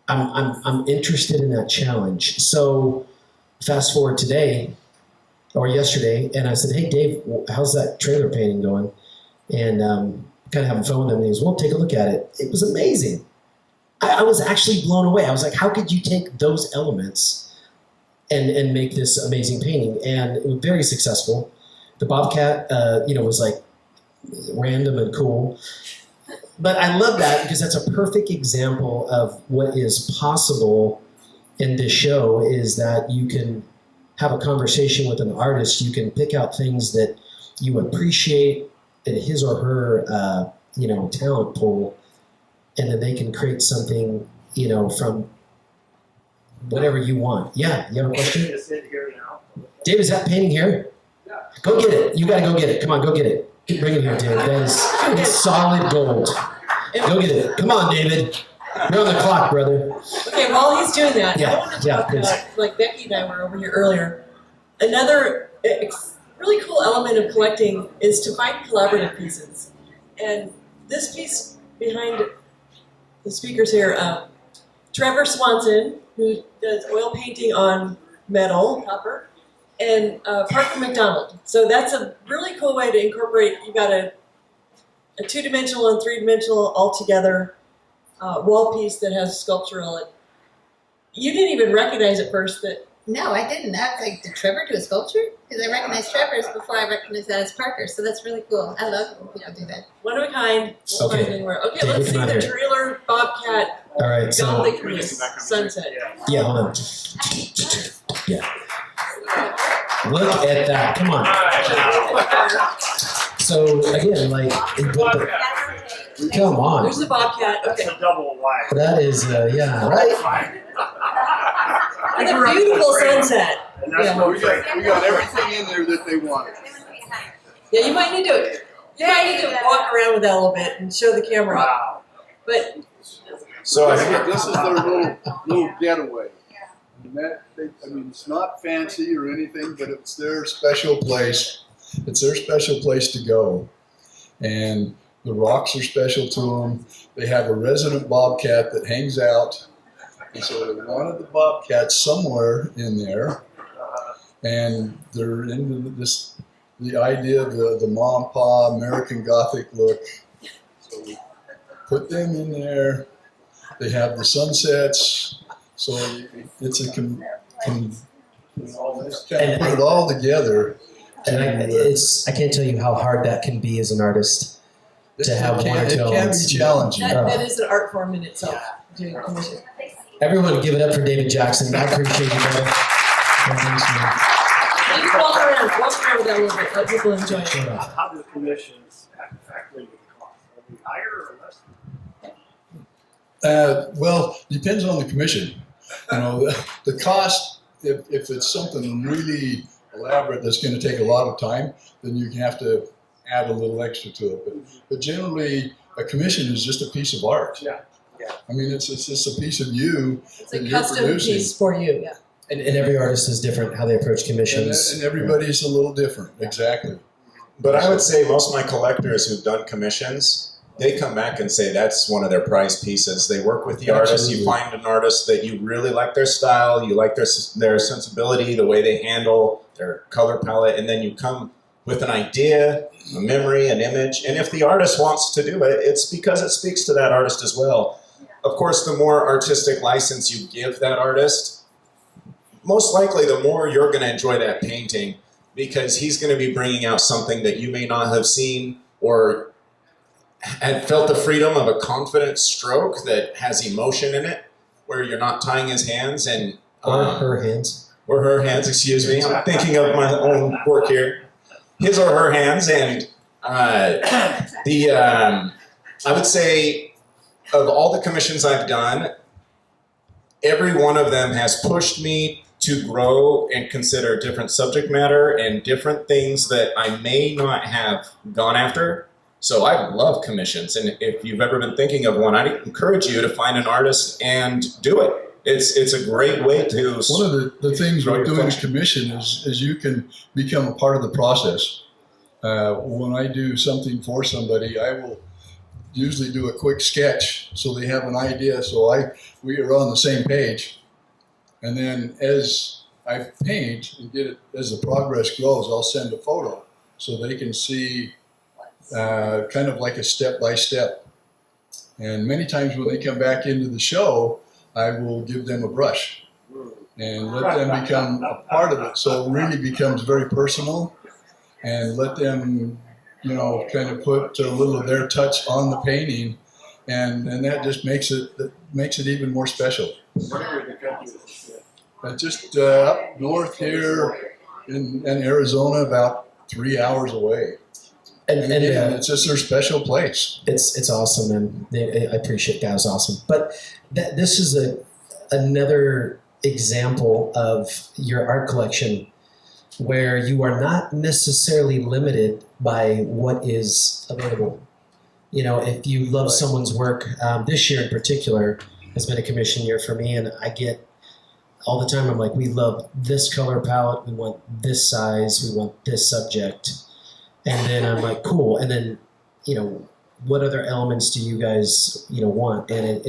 I'm interested in that challenge. So fast forward today or yesterday, and I said, hey, Dave, how's that trailer painting going? And kind of having fun with him, and he goes, well, take a look at it. It was amazing. I was actually blown away. I was like, how could you take those elements and make this amazing painting? And it was very successful. The bobcat, was like random and cool. But I love that because that's a perfect example of what is possible in this show, is that you can have a conversation with an artist. You can pick out things that you appreciate in his or her, talent pool, and then they can create something, from whatever you want. Yeah, you have a question? Just sit here now. Dave, is that painting here? Yeah. Go get it. You gotta go get it. Come on, go get it. Bring it here, Dave. That is it's solid gold. Go get it. Come on, David. You're on the clock, brother. Okay, while he's doing that, Yeah, I want to yeah, talk please. about, like Becky and I were over here earlier, another really cool element of collecting is to find collaborative pieces. And this piece behind the speakers here, Trevor Swanson, who does oil painting on metal, copper, and Parker McDonald. So that's a really cool way to incorporate, you got a 2-dimensional and 3-dimensional all together wall piece that has sculpture on it. You didn't even recognize at first that. No, I didn't. I was like, did Trevor do a sculpture? Because I recognized Trevor's before I recognized that as Parker. So that's really cool. I love when people do that. One of a kind. Okay. Okay, David, let's see come out the here. trailer Bobcat All right, so Gothic We get back on Sunset. yeah, hold on. Yeah. Look at that. Come on. So again, like, come on. There's the Bobcat. That's Okay. a double wide. That is, yeah, right? And a beautiful sunset. And that's Yeah. what We got everything in there that they wanted. Yeah, you might need to walk around with that a little bit and show the camera. Wow. But So I This is their little getaway. And it's not fancy or anything, but it's their special place. It's their special place to go. And the rocks are special to them. They have a resident bobcat that hangs out. And so they wanted the bobcat somewhere in there. And they're into the idea of the mom and pa American Gothic look. So we put them in there. They have the sunsets. So it's just kind of put it all together. And I can't tell you how hard that can be as an artist to have one or It two can elements. be challenging. that is an art form in itself, doing commission. Everyone give it up for David Jackson. I appreciate you, brother. Thanks, man. You can walk around with that a little bit, let people enjoy it. Shut up. How do the commissions factor into the cost? Are they higher or less? Well, depends on the commission. The cost, if it's something really elaborate that's going to take a lot of time, then you have to add a little extra to it. But generally, a commission is just a piece of art. Yeah. I mean, it's just a piece of you It's that a you're custom producing. piece for you, yeah. And every artist is different how they approach commissions. And everybody's a little different, exactly. But I would say most of my collectors who've done commissions, they come back and say that's one of their prize pieces. They work with the artist. You Absolutely. find an artist that you really like their style, you like their sensibility, the way they handle their color palette, and then you come with an idea, a memory, an image. And if the artist wants to do it, it's because it speaks to that artist as well. Of course, the more artistic license you give that artist, most likely the more you're going to enjoy that painting, because he's going to be bringing out something that you may not have seen or had felt the freedom of a confident stroke that has emotion in it, where you're not tying his hands and Or her hands. or her hands, excuse me. I'm thinking of my own work here. His or her hands, and I would say of all the commissions I've done, every one of them has pushed me to grow and consider different subject matter and different things that I may not have gone after. So I love commissions, and if you've ever been thinking of one, I'd encourage you to find an artist and do it. It's a great way to. One of the things Grow with your doing a function. commission is you can become a part of the process. When I do something for somebody, I will usually do a quick sketch so they have an idea. So we are on the same page. And then as I paint and get it, as the progress grows, I'll send a photo so they can see kind of like a step by step. And many times when they come back into the show, I will give them a brush and let them become a part of it. So it really becomes very personal, and let them, kind of put a little of their touch on the painting, and that just makes it even more special. Whatever the country is. Just up north here in Arizona, about 3 hours away. And again, it's just their special place. It's awesome, and I appreciate that. It's awesome. But this is another example of your art collection where you are not necessarily limited by what is available. If you love Right. someone's work, this year in particular has been a commission year for me, and I get all the time, I'm like, we love this color palette, we want this size, we want this subject. And then I'm like, cool. And then, what other elements do you guys, want? And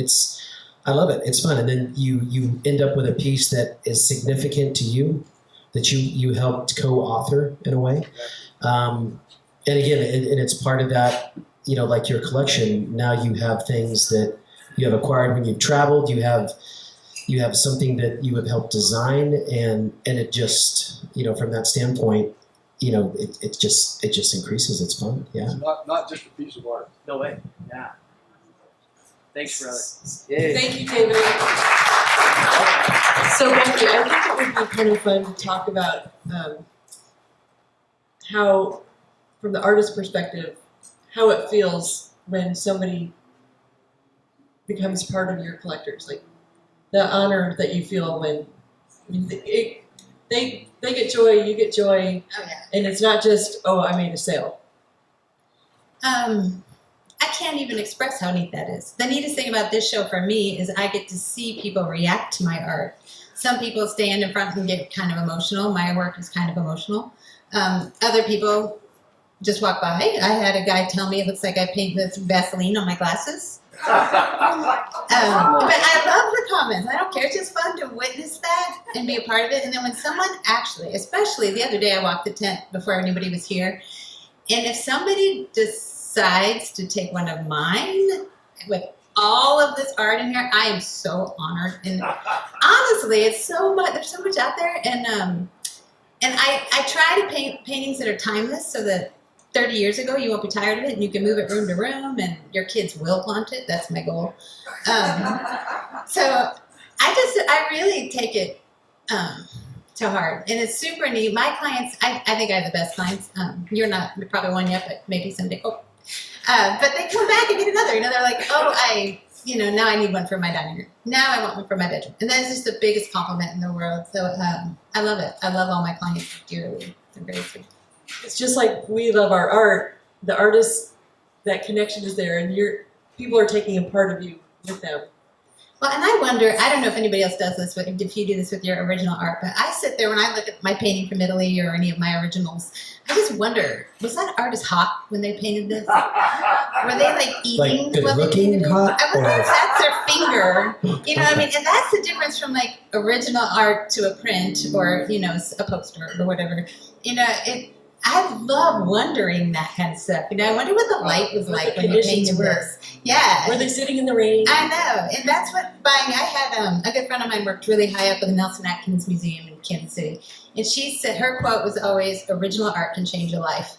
I love it. It's fun. And then you end up with a piece that is significant to you, that you helped co-author in a way. And again, and it's part of that, like your collection. Now you have things that, you have acquired when you've traveled. You have something that you have helped design, and it just, from that standpoint, it just increases. It's fun. Yeah. It's not just a piece of art. No way. Yeah. Thanks, brother. Yay. Thank you, David. So Becky, I think it would be kind of fun to talk about how, from the artist's perspective, how it feels when somebody becomes part of your collectors. Like the honor that you feel when they get joy, you get joy, Oh yeah. and it's not just, oh, I made a sale. I can't even express how neat that is. The neatest thing about this show for me is I get to see people react to my art. Some people stand in front and get kind of emotional. My work is kind of emotional. Other people just walk by. I had a guy tell me it looks like I paint with Vaseline on my glasses. But I love the comments. I don't care. It's just fun to witness that and be a part of it. And then when someone actually, especially the other day, I walked the tent before anybody was here. And if somebody decides to take one of mine with all of this art in here, I am so honored. And honestly, it's so much. There's so much out there. And I try to paint paintings that are timeless, so that 30 years ago you won't be tired of it, and you can move it room to room, and your kids will flaunt it. That's my goal. So I really take it to heart, and it's super neat. My clients, I think I have the best clients. You're probably one yet, but maybe someday. But they come back and get another. They're like, oh, now I need one for my dining room. Now I want one for my bedroom. And that's just the biggest compliment in the world. So I love it. I love all my clients dearly. They're very sweet. It's just like we love our art. The artist, that connection is there, and people are taking a part of you with them. Well, and I wonder, I don't know if anybody else does this, but if you do this with your original art, but I sit there when I look at my painting from Italy or any of my originals, I just wonder, was that artist hot when they painted this? Were they eating good while they looking painted it? hot, I wonder or- if that's their finger. You know what I mean? And that's the difference from original art to a print or, a poster or whatever. I love wondering that kind of stuff. I wonder what the light was like when you painted this. Yeah. Were they sitting in the rain? I know, and that's what I had a good friend of mine worked really high up at the Nelson Atkins Museum in Kansas City, and she said her quote was always, "Original art can change a life."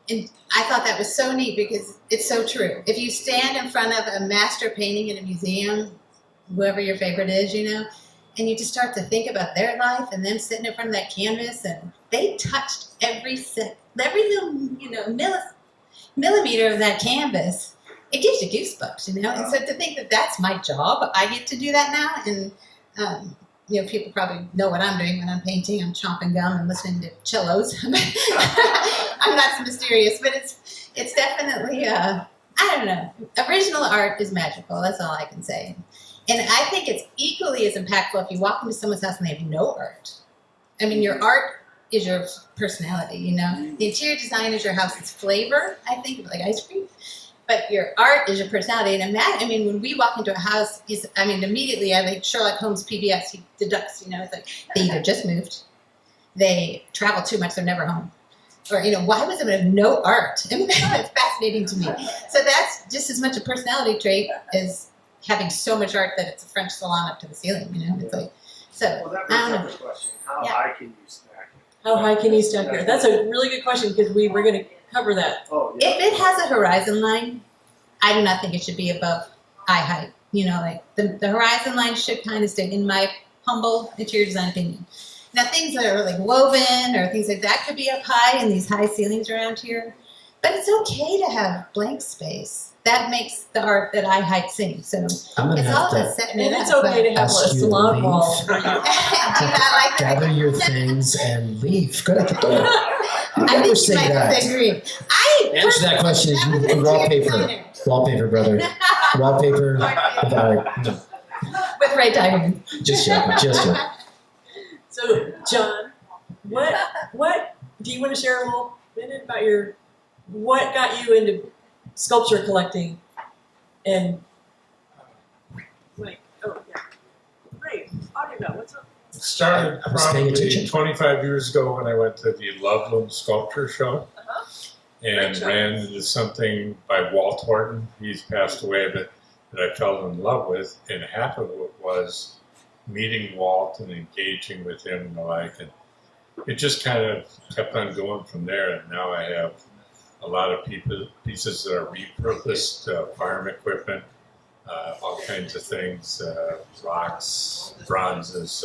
And I thought that was so neat because it's so true. If you stand in front of a master painting in a museum, whoever your favorite is, and you just start to think about their life and them sitting in front of that canvas, and they touched every little, millimeter of that canvas. It gives you goosebumps, And so to think that that's my job, I get to do that now, and people probably know what I'm doing when I'm painting. I'm chomping gum and listening to cellos. I'm not so mysterious, but it's definitely I don't know. Original art is magical. That's all I can say. And I think it's equally as impactful if you walk into someone's house and they have no art. I mean, your art is your personality, The interior design is your house's flavor, I think, like ice cream. But your art is your personality. And imagine, when we walk into a house, immediately I like Sherlock Holmes PBS, he deducts, it's like they either just moved, they travel too much, they're never home. Or, why would someone have no art? It's fascinating to me. So that's just as much a personality trait as having so much art that it's a French salon up to the ceiling, It's like, so, Well, that I brings don't up know. the question, how Yeah. high can you stack it? How high can you stack it? That's a really good question because we were going to cover that. Oh, yeah. If it has a horizon line, I do not think it should be above eye height. The horizon line should kind of stay, in my humble interior design opinion. Now, things that are woven or things like that could be up high in these high ceilings around here. But it's okay to have blank space. That makes the art at eye height sing. So I'm gonna it's have all to about setting And it it's up. okay to have a ask you to salon leave. wall. Do you not like that? gather your things and leave. Good at the door. You I never think say you might that. disagree. Answer that question. I was You an wallpaper. interior Wallpaper, brother. Wallpaper with art. No, with Ray Diamond. just joking. Just joking. So, John, what do you want to share a little minute about what got you into sculpture collecting? And great. Talking about what's up? Started I was paying attention. probably 25 years ago when I went to the Loveland Sculpture Show Uh-huh. and Great show. ran into something by Walt Horton. He's passed away, but that I fell in love with, and half of it was meeting Walt and engaging with him and the like. And it just kind of kept on going from there. And now I have a lot of pieces that are repurposed farm equipment, all kinds of things, rocks, bronzes.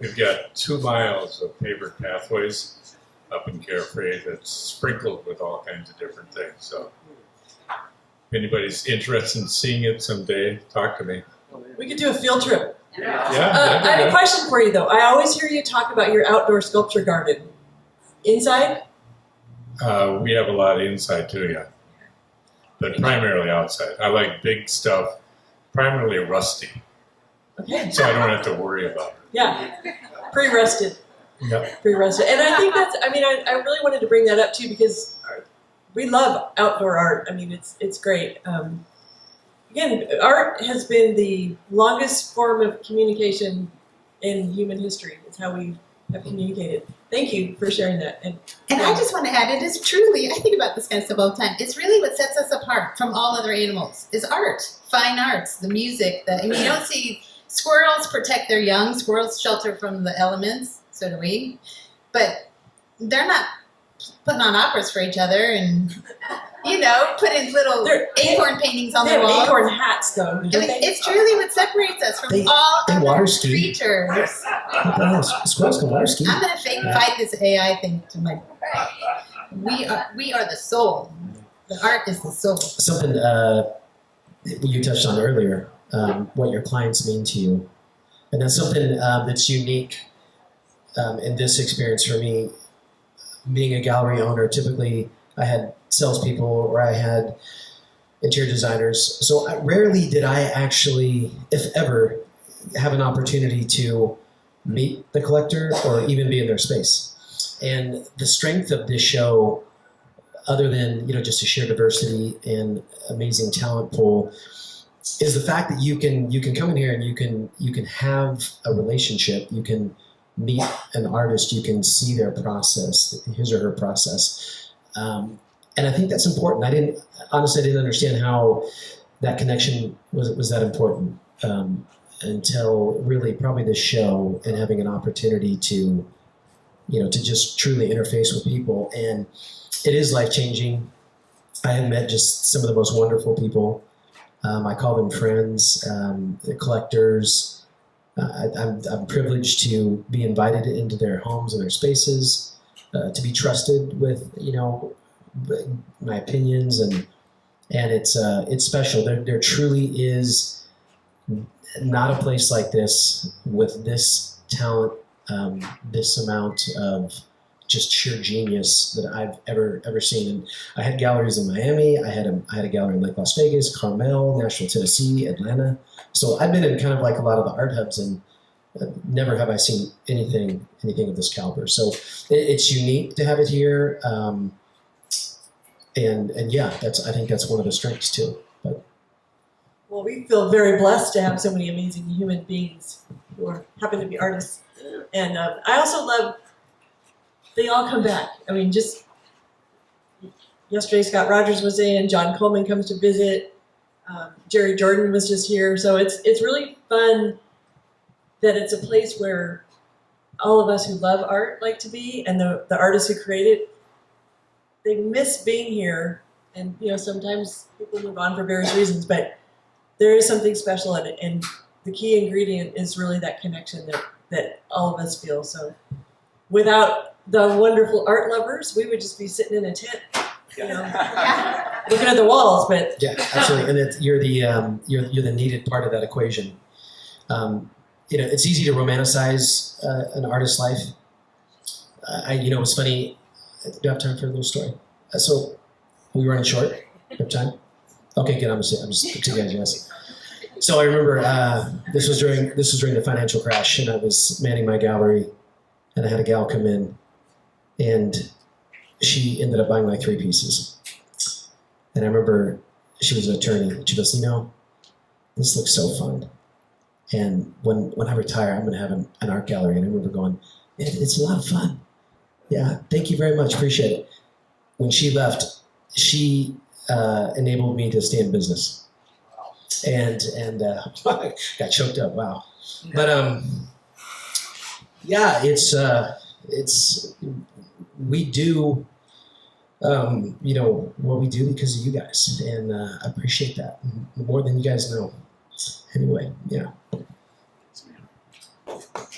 We've got 2 miles of pavered pathways up in Carefree that's sprinkled with all kinds of different things. So if anybody's interested in seeing it someday, talk to me. We could do a field trip. Yeah, I have a question for you though. I always hear you talk about your outdoor sculpture garden. Inside? We have a lot inside too, yeah. But primarily outside. I like big stuff, primarily rusty, Okay. so I don't have to worry about it. Yeah. Pre-rusted. Yep. Pre-rusted. And I think that's, I really wanted to bring that up too because we love outdoor art. I mean, it's great. Again, art has been the longest form of communication in human history. It's how we have communicated. Thank you for sharing that. And I just want to add, it is truly, I think about this kind of stuff all the time, it's really what sets us apart from all other animals is art, fine arts, the music. You don't see squirrels protect their young, squirrels shelter from the elements, so do we. But they're not putting on operas for each other and, putting little acorn paintings on they the have wall. acorn hats though. I mean, it's truly what separates us from all they other water ski. creatures. What the hell? Squirrels can water ski. I'm gonna fight this AI thing to my. We are the soul. The art is the soul. Something you touched on earlier, what your clients mean to you, and that's something that's unique in this experience for me. Being a gallery owner, typically I had salespeople or I had interior designers. So rarely did I actually, if ever, have an opportunity to meet the collector or even be in their space. And the strength of this show, other than just a sheer diversity and amazing talent pool, is the fact that you can come in here and you can have a relationship. You can meet an artist. You can see their process, his or her process. And I think that's important. I didn't understand how that connection was that important until really probably this show and having an opportunity to just truly interface with people. And it is life-changing. I have met just some of the most wonderful people. I call them friends, collectors. I'm privileged to be invited into their homes and their spaces, to be trusted with my opinions, and it's special. There truly is not a place like this with this talent, this amount of just sheer genius that I've ever seen. And I had galleries in Miami. I had a gallery in Lake Las Vegas, Carmel, Nashville, Tennessee, Atlanta. So I've been in kind of like a lot of the art hubs, and never have I seen anything of this caliber. So it's unique to have it here. And yeah, I think that's one of the strengths too. But Well, we feel very blessed to have so many amazing human beings who happen to be artists. And I also love, they all come back. I mean, just yesterday Scott Rogers was in, John Coleman comes to visit, Jerry Jordan was just here. So it's really fun that it's a place where all of us who love art like to be, and the artists who create it, they miss being here. And sometimes people move on for various reasons, but there is something special in it, and the key ingredient is really that connection that all of us feel. So without the wonderful art lovers, we would just be sitting in a tent, looking at the walls. But yeah, absolutely. And you're the needed part of that equation. It's easy to romanticize an artist's life. It was funny. Do you have time for a little story? So we running short. Do you have time? Okay, good. I'm just to guys, yes. So I remember this was during the financial crash, and I was manning my gallery, and I had a gal come in, and she ended up buying like 3 pieces. And I remember she was an attorney, and she goes, this looks so fun. And when I retire, I'm going to have an art gallery. And I remember going, it's a lot of fun. Yeah, thank you very much. Appreciate it. When she left, she enabled me to stay in business. and got choked up. Wow. But yeah, it's we do what we do because of you guys, and I appreciate that more than you guys know. Anyway, yeah.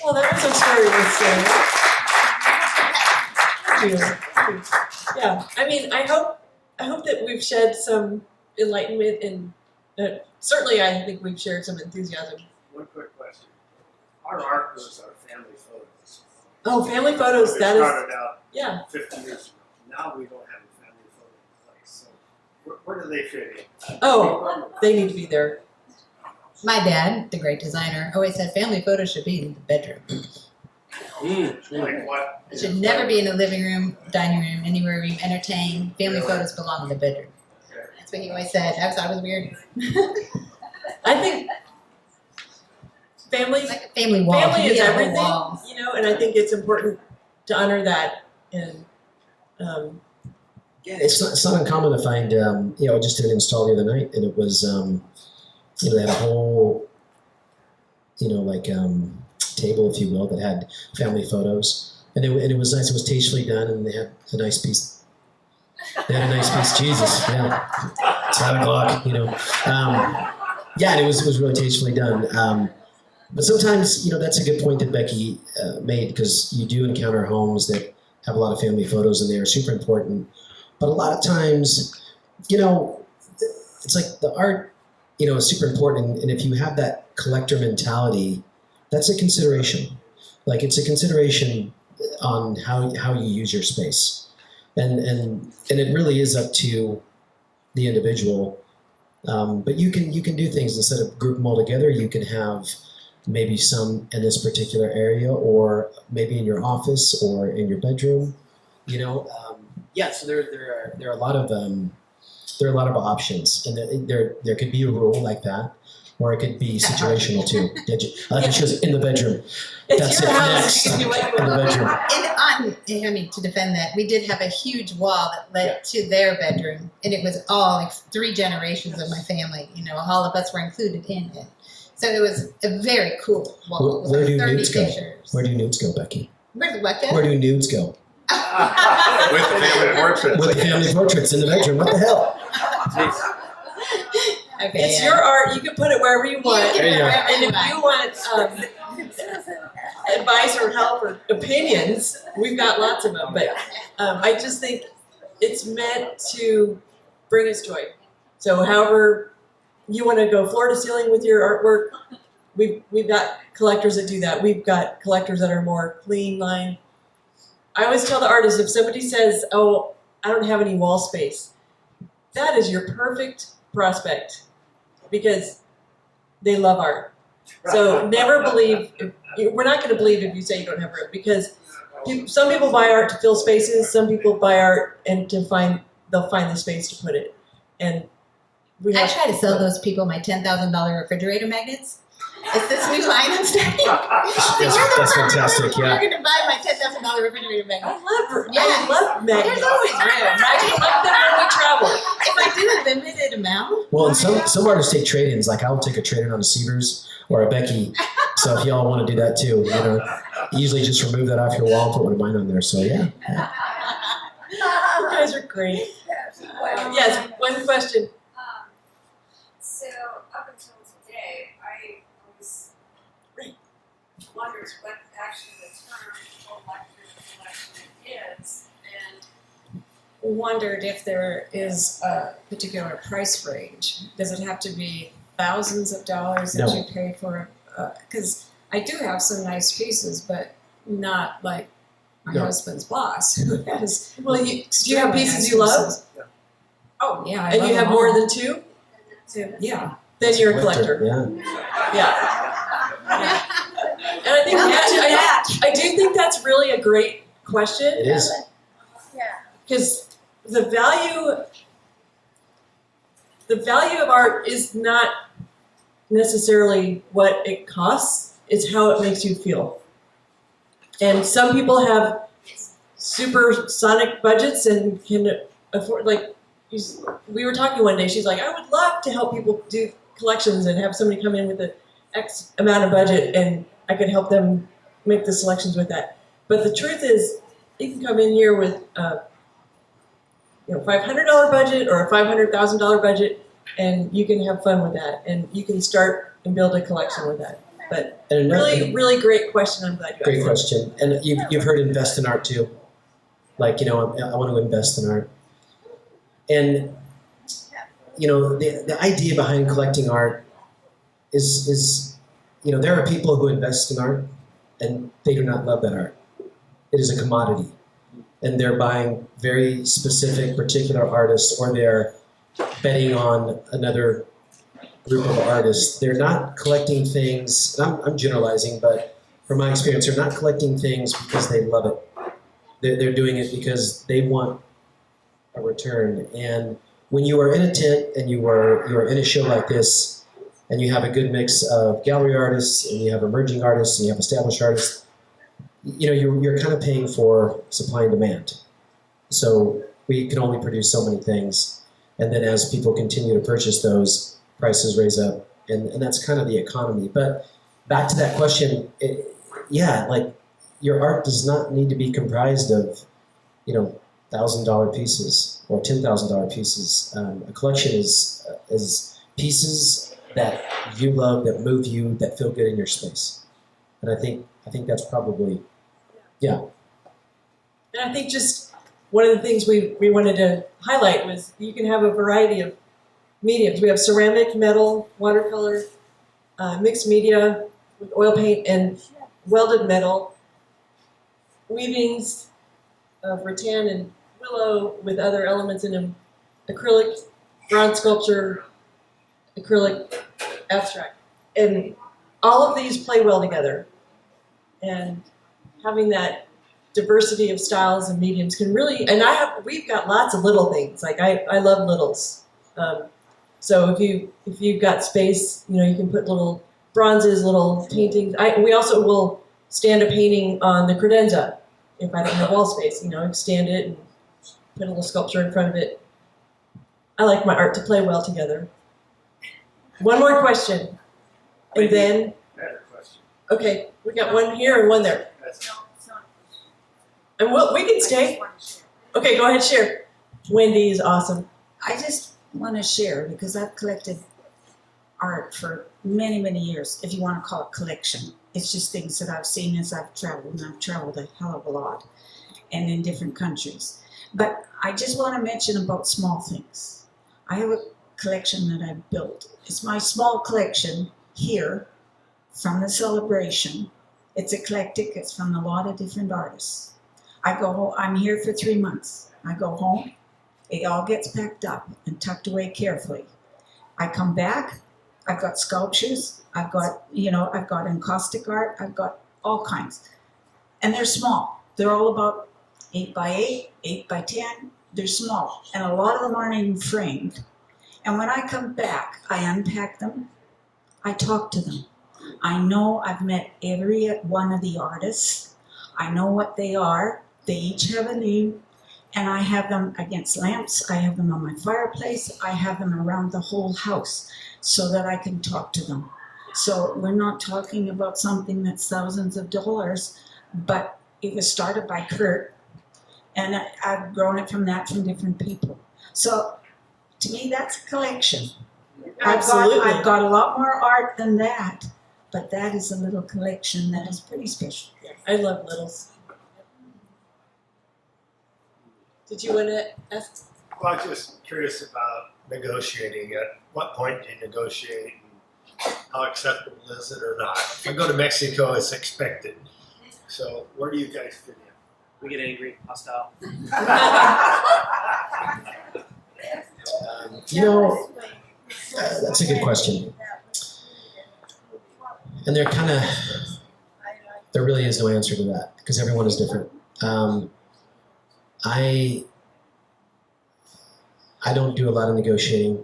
Well, that was so scary. Thank you. Yeah, I mean, I hope that we've shed some enlightenment, and certainly I think we've shared some enthusiasm. One quick question. Our art was our family photos. Oh, family photos, It that is, started out yeah. 50 years ago. Now we don't have a family photo in place. So where do they fit in? Oh, they need to be there. My dad, the great designer, always said family photos should be in the bedroom. Like what? It should never be in the living room, dining room, anywhere we entertain. Family photos belong in the bedroom. That's what he always said. I thought it was weird. I think family Like a family wall. family You is need a whole everything, wall. and I think it's important to honor that. And Yeah, it's not uncommon to find. I just did an install the other night, and it was they had a whole table, if you will, that had family photos, and it was nice. It was tastefully done, and they had a nice piece. They had a nice piece. Jesus, yeah, it's 5 o'clock. Yeah, and it was really tastefully done. But sometimes that's a good point that Becky made, because you do encounter homes that have a lot of family photos, and they are super important. But a lot of times, it's like the art, is super important. And if you have that collector mentality, that's a consideration. Like, it's a consideration on how you use your space. And it really is up to the individual. But you can do things instead of group them all together. You can have maybe some in this particular area, or maybe in your office or in your bedroom. So there are a lot of options, and there could be a rule like that, or it could be situational too. She goes in the bedroom. it's That's your it. house. Next, You can do what you in the want. bedroom. To defend that, we did have a huge wall that led to their bedroom, and it was all like 3 generations of my family. All of us were included in it. So it was a very cool wall. It was Where like do 30 nudes go? pictures. Where do nudes go, Becky? Where's what go? Where do nudes go? With the family portraits. With the family portraits in the bedroom. What the hell? Okay, It's your art. You can put it wherever you want. You can put it wherever And you if want. you want advice or help or opinions, we've got lots of them. But I just think it's meant to bring us joy. So however you want to go floor to ceiling with your artwork, we've got collectors that do that. We've got collectors that are more clean line. I always tell the artists, if somebody says, "Oh, I don't have any wall space," that is your perfect prospect, because they love art. So never believe, we're not going to believe if you say you don't have room, because some people buy art to fill spaces, some people buy art and they'll find the space to put it. And I try to sell those people my $10,000 refrigerator magnets. It's this new line I'm starting. That's fantastic, yeah. You're going to buy my $10,000 refrigerator magnet. I love There's magnets. always room. I love them when we travel. If I do a limited amount. Well, and some artists take trade-ins. Like, I'll take a trade-in on a Seavers or a Becky. So if y'all want to do that too, usually just remove that off your wall and put one of mine on there. So yeah. You guys are great. Yes, one question. So up until today, I always wondered what actually the term collector collection is, and wondered if there is a particular price range. Does it have to be thousands of dollars that No. you pay for? Because I do have some nice pieces, but not like my No. husband's boss, who has. Well, do you have pieces you love? Oh yeah, I And love you have them more all. than 2? Yeah. Then you're a collector. Yeah. Yeah. And I think I do think that's really a great question. It is. Because the value of art is not necessarily what it costs, it's how it makes you feel. And some people have supersonic budgets and can afford, like, we were talking one day, she's like, I would love to help people do collections and have somebody come in with a X amount of budget, and I could help them make the selections with that. But the truth is, you can come in here with $500 budget or a $500,000 budget, and you can have fun with that, and you can start and build a collection with that. But And really great question. I'm glad you asked. great it. question. And you've heard invest in art too. Like, I want to invest in art. And, the idea behind collecting art is there are people who invest in art and they do not love that art. It is a commodity. And they're buying very specific, particular artists, or they're betting on another group of artists. They're not collecting things, and I'm generalizing, but from my experience, they're not collecting things because they love it. They're doing it because they want a return. And when you are in a tent and you are in a show like this, and you have a good mix of gallery artists, and you have emerging artists, and you have established artists, you're kind of paying for supply and demand. So we can only produce so many things. And then as people continue to purchase those, prices raise up. And that's kind of the economy. But back to that question, your art does not need to be comprised of, $1,000 pieces or $10,000 pieces. A collection is pieces that you love, that move you, that feel good in your space. And I think that's probably, yeah. And I think just one of the things we wanted to highlight was you can have a variety of mediums. We have ceramic, metal, watercolor, mixed media with oil paint, and welded metal, weavings of rattan and willow with other elements in them, acrylic, bronze sculpture, acrylic, abstract. And all of these play well together. And having that diversity of styles and mediums can really, and we've got lots of little things. Like I love littles. So if you've got space, you can put little bronzes, little paintings. We also will stand a painting on the credenza if I don't have wall space. Extend it and put a little sculpture in front of it. I like my art to play well together. One more question, and then Better question. okay, we got one here and one there, and we can stay. Okay, go ahead, share. Wendy is awesome. I just want to share because I've collected art for many, many years, if you want to call it collection. It's just things that I've seen as I've traveled, and I've traveled a hell of a lot and in different countries. But I just want to mention about small things. I have a collection that I built. It's my small collection here from the celebration. It's eclectic. It's from a lot of different artists. I'm here for 3 months. I go home. It all gets packed up and tucked away carefully. I come back. I've got sculptures. I've got encaustic art. I've got all kinds. And they're small. They're all about 8 by 8, 8 by 10. They're small. And a lot of them aren't even framed. And when I come back, I unpack them. I talk to them. I know I've met every one of the artists. I know what they are. They each have a name. And I have them against lamps. I have them on my fireplace. I have them around the whole house so that I can talk to them. So we're not talking about something that's thousands of dollars, but it was started by Kurt, and I've grown it from different people. So to me, that's a collection. Absolutely. I've got a lot more art than that, but that is a little collection that is pretty special. I love littles. Did you want to ask? Well, I'm just curious about negotiating. At what point do you negotiate? And how acceptable is it or not? If I go to Mexico, it's expected. So where do you guys fit in? We get angry, hostile. That's a good question. And there really is no answer to that because everyone is different. I don't do a lot of negotiating,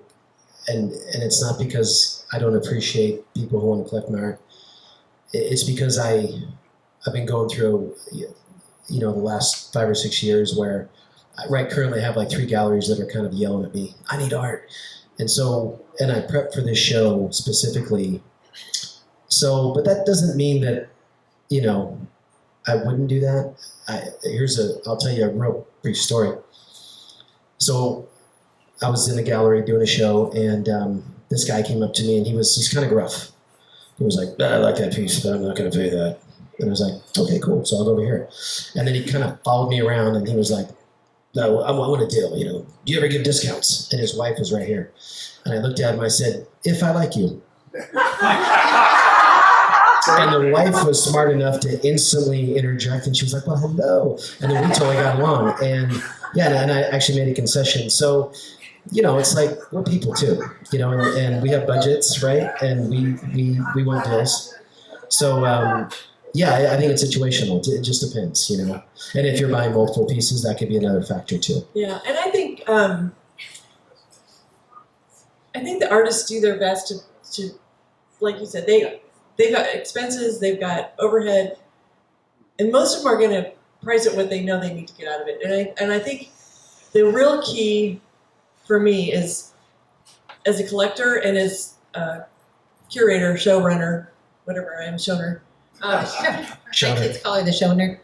and it's not because I don't appreciate people who want to collect my art. It's because I've been going through, the last 5 or 6 years where currently I have like 3 galleries that are kind of yelling at me, I need art. And so, and I prepped for this show specifically. So, but that doesn't mean that, you know, I wouldn't do that. I'll tell you a real brief story. So I was in a gallery doing a show, and this guy came up to me, and he's kind of gruff. He was like, I like that piece, but I'm not going to pay that. And I was like, okay, cool. So I'll go over here. And then he kind of followed me around, and he was like, no, I want a deal. You know, do you ever give discounts? And his wife was right here. And I looked at him, I said, if I like you. And the wife was smart enough to instantly interject, and she was like, well, hello. And then we totally got along. And yeah, and I actually made a concession. So, you know, it's like, we're people too, you know, and we have budgets, right? And we want deals. So, yeah, I think it's situational. It just depends, you know. And if you're buying multiple pieces, that could be another factor too. Yeah, and I think the artists do their best to like you said, they've got expenses, they've got overhead, and most of them are going to price it what they know they need to get out of it. And I think the real key for me is, as a collector and as a curator, showrunner, whatever I am, showner. My kids call her the showner.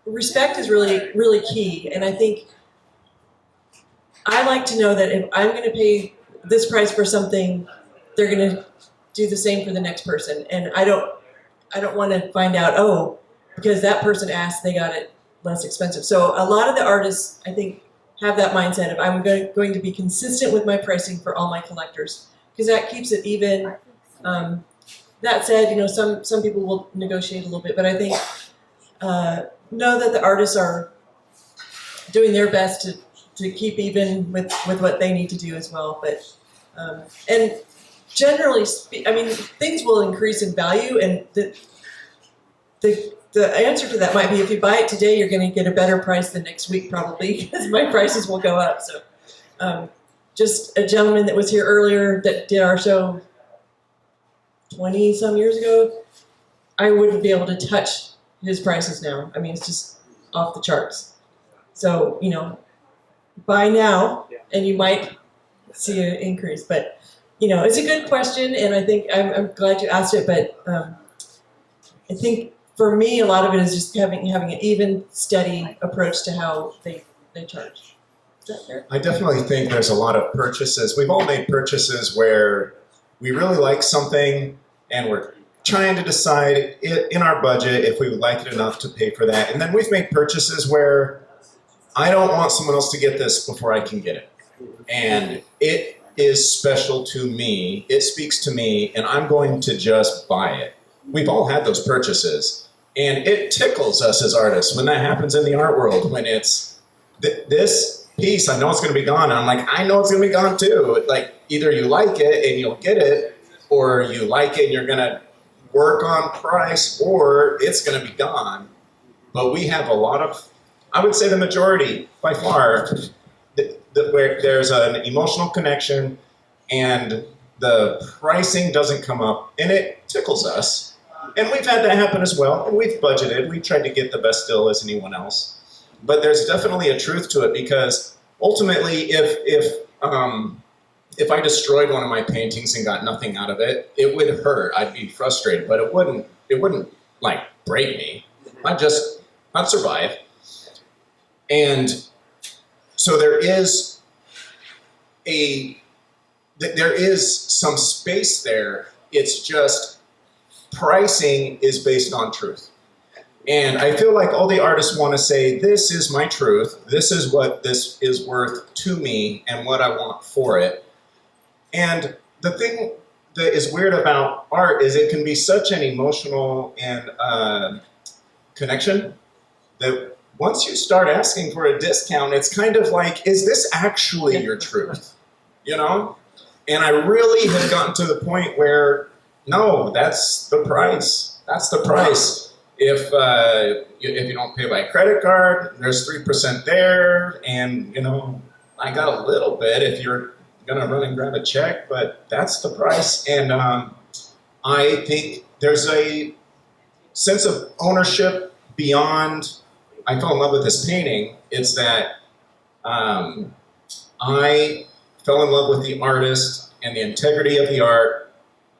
Respect is really, really key, and I think I like to know that if I'm going to pay this price for something, they're going to do the same for the next person, and I don't want to find out, oh, because that person asked, they got it less expensive. So a lot of the artists, I think, have that mindset of I'm going to be consistent with my pricing for all my collectors, because that keeps it even. That said, you know, some people will negotiate a little bit, but I think know that the artists are doing their best to keep even with what they need to do as well. But and generally, I mean, things will increase in value, and the answer to that might be if you buy it today, you're going to get a better price the next week probably, because my prices will go up. So just a gentleman that was here earlier that did our show 20 some years ago, I wouldn't be able to touch his prices now. I mean, it's just off the charts. So, you know, buy now and you might see an increase. But, you know, it's a good question, and I think I'm glad you asked it. But I think for me, a lot of it is just having an even, steady approach to how they charge. Is that fair? I definitely think there's a lot of purchases. We've all made purchases where we really like something and we're trying to decide in our budget if we would like it enough to pay for that. And then we've made purchases where I don't want someone else to get this before I can get it. And it is special to me. It speaks to me, and I'm going to just buy it. We've all had those purchases. And it tickles us as artists when that happens in the art world, when it's this piece, I know it's going to be gone. And I'm like, I know it's going to be gone too. Like, either you like it and you'll get it, or you like it and you're going to work on price, or it's going to be gone. But we have a lot of, I would say the majority by far, where there's an emotional connection and the pricing doesn't come up, and it tickles us. And we've had that happen as well, and we've budgeted. We've tried to get the best deal as anyone else. But there's definitely a truth to it, because ultimately, if I destroyed one of my paintings and got nothing out of it, it would hurt. I'd be frustrated, but it wouldn't like break me. I'd survive. And so there is some space there. It's just pricing is based on truth. And I feel like all the artists want to say, this is my truth, this is what this is worth to me and what I want for it. And the thing that is weird about art is it can be such an emotional and connection that once you start asking for a discount, it's kind of like, is this actually your truth? You know? And I really have gotten to the point where, no, that's the price. That's the price. If you don't pay by credit card, there's 3% there, and you know, I got a little bit if you're gonna run and grab a check, but that's the price. And I think there's a sense of ownership beyond. I fell in love with this painting. It's that I fell in love with the artist and the integrity of the art,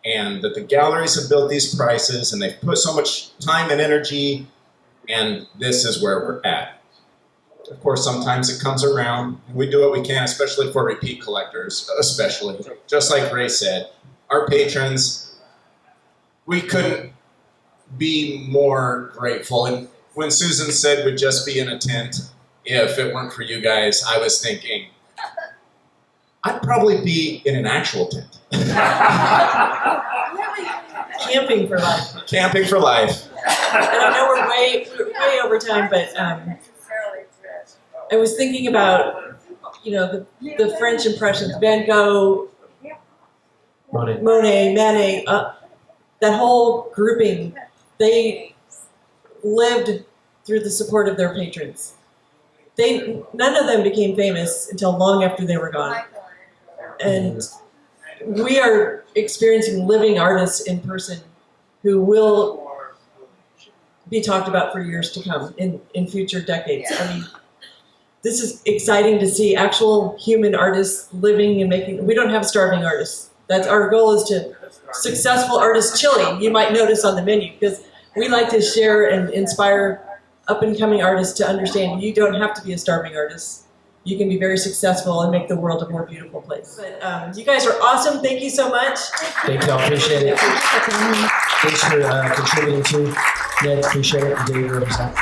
and that the galleries have built these prices and they've put so much time and energy, and this is where we're at. Of course, sometimes it comes around, and we do what we can, especially for repeat collectors, especially. Just like Ray said, our patrons, we couldn't be more grateful. And when Susan said we'd just be in a tent, if it weren't for you guys, I was thinking, I'd probably be in an actual tent. Camping for life. Camping for life. And I know we're way over time, but I was thinking about, the French impressions, Van Gogh, Monet, Manet, that whole grouping. They lived through the support of their patrons. None of them became famous until long after they were gone. And we are experiencing living artists in person who will be talked about for years to come in future decades. I mean, this is exciting to see actual human artists living and making. We don't have starving artists. That's our goal, is to successful artist chili. You might notice on the menu, because we like to share and inspire up and coming artists to understand you don't have to be a starving artist. You can be very successful and make the world a more beautiful place. But you guys are awesome. Thank you so much. Thank you, I appreciate it. Thanks for contributing too. Ned, appreciate it. Dave, represent.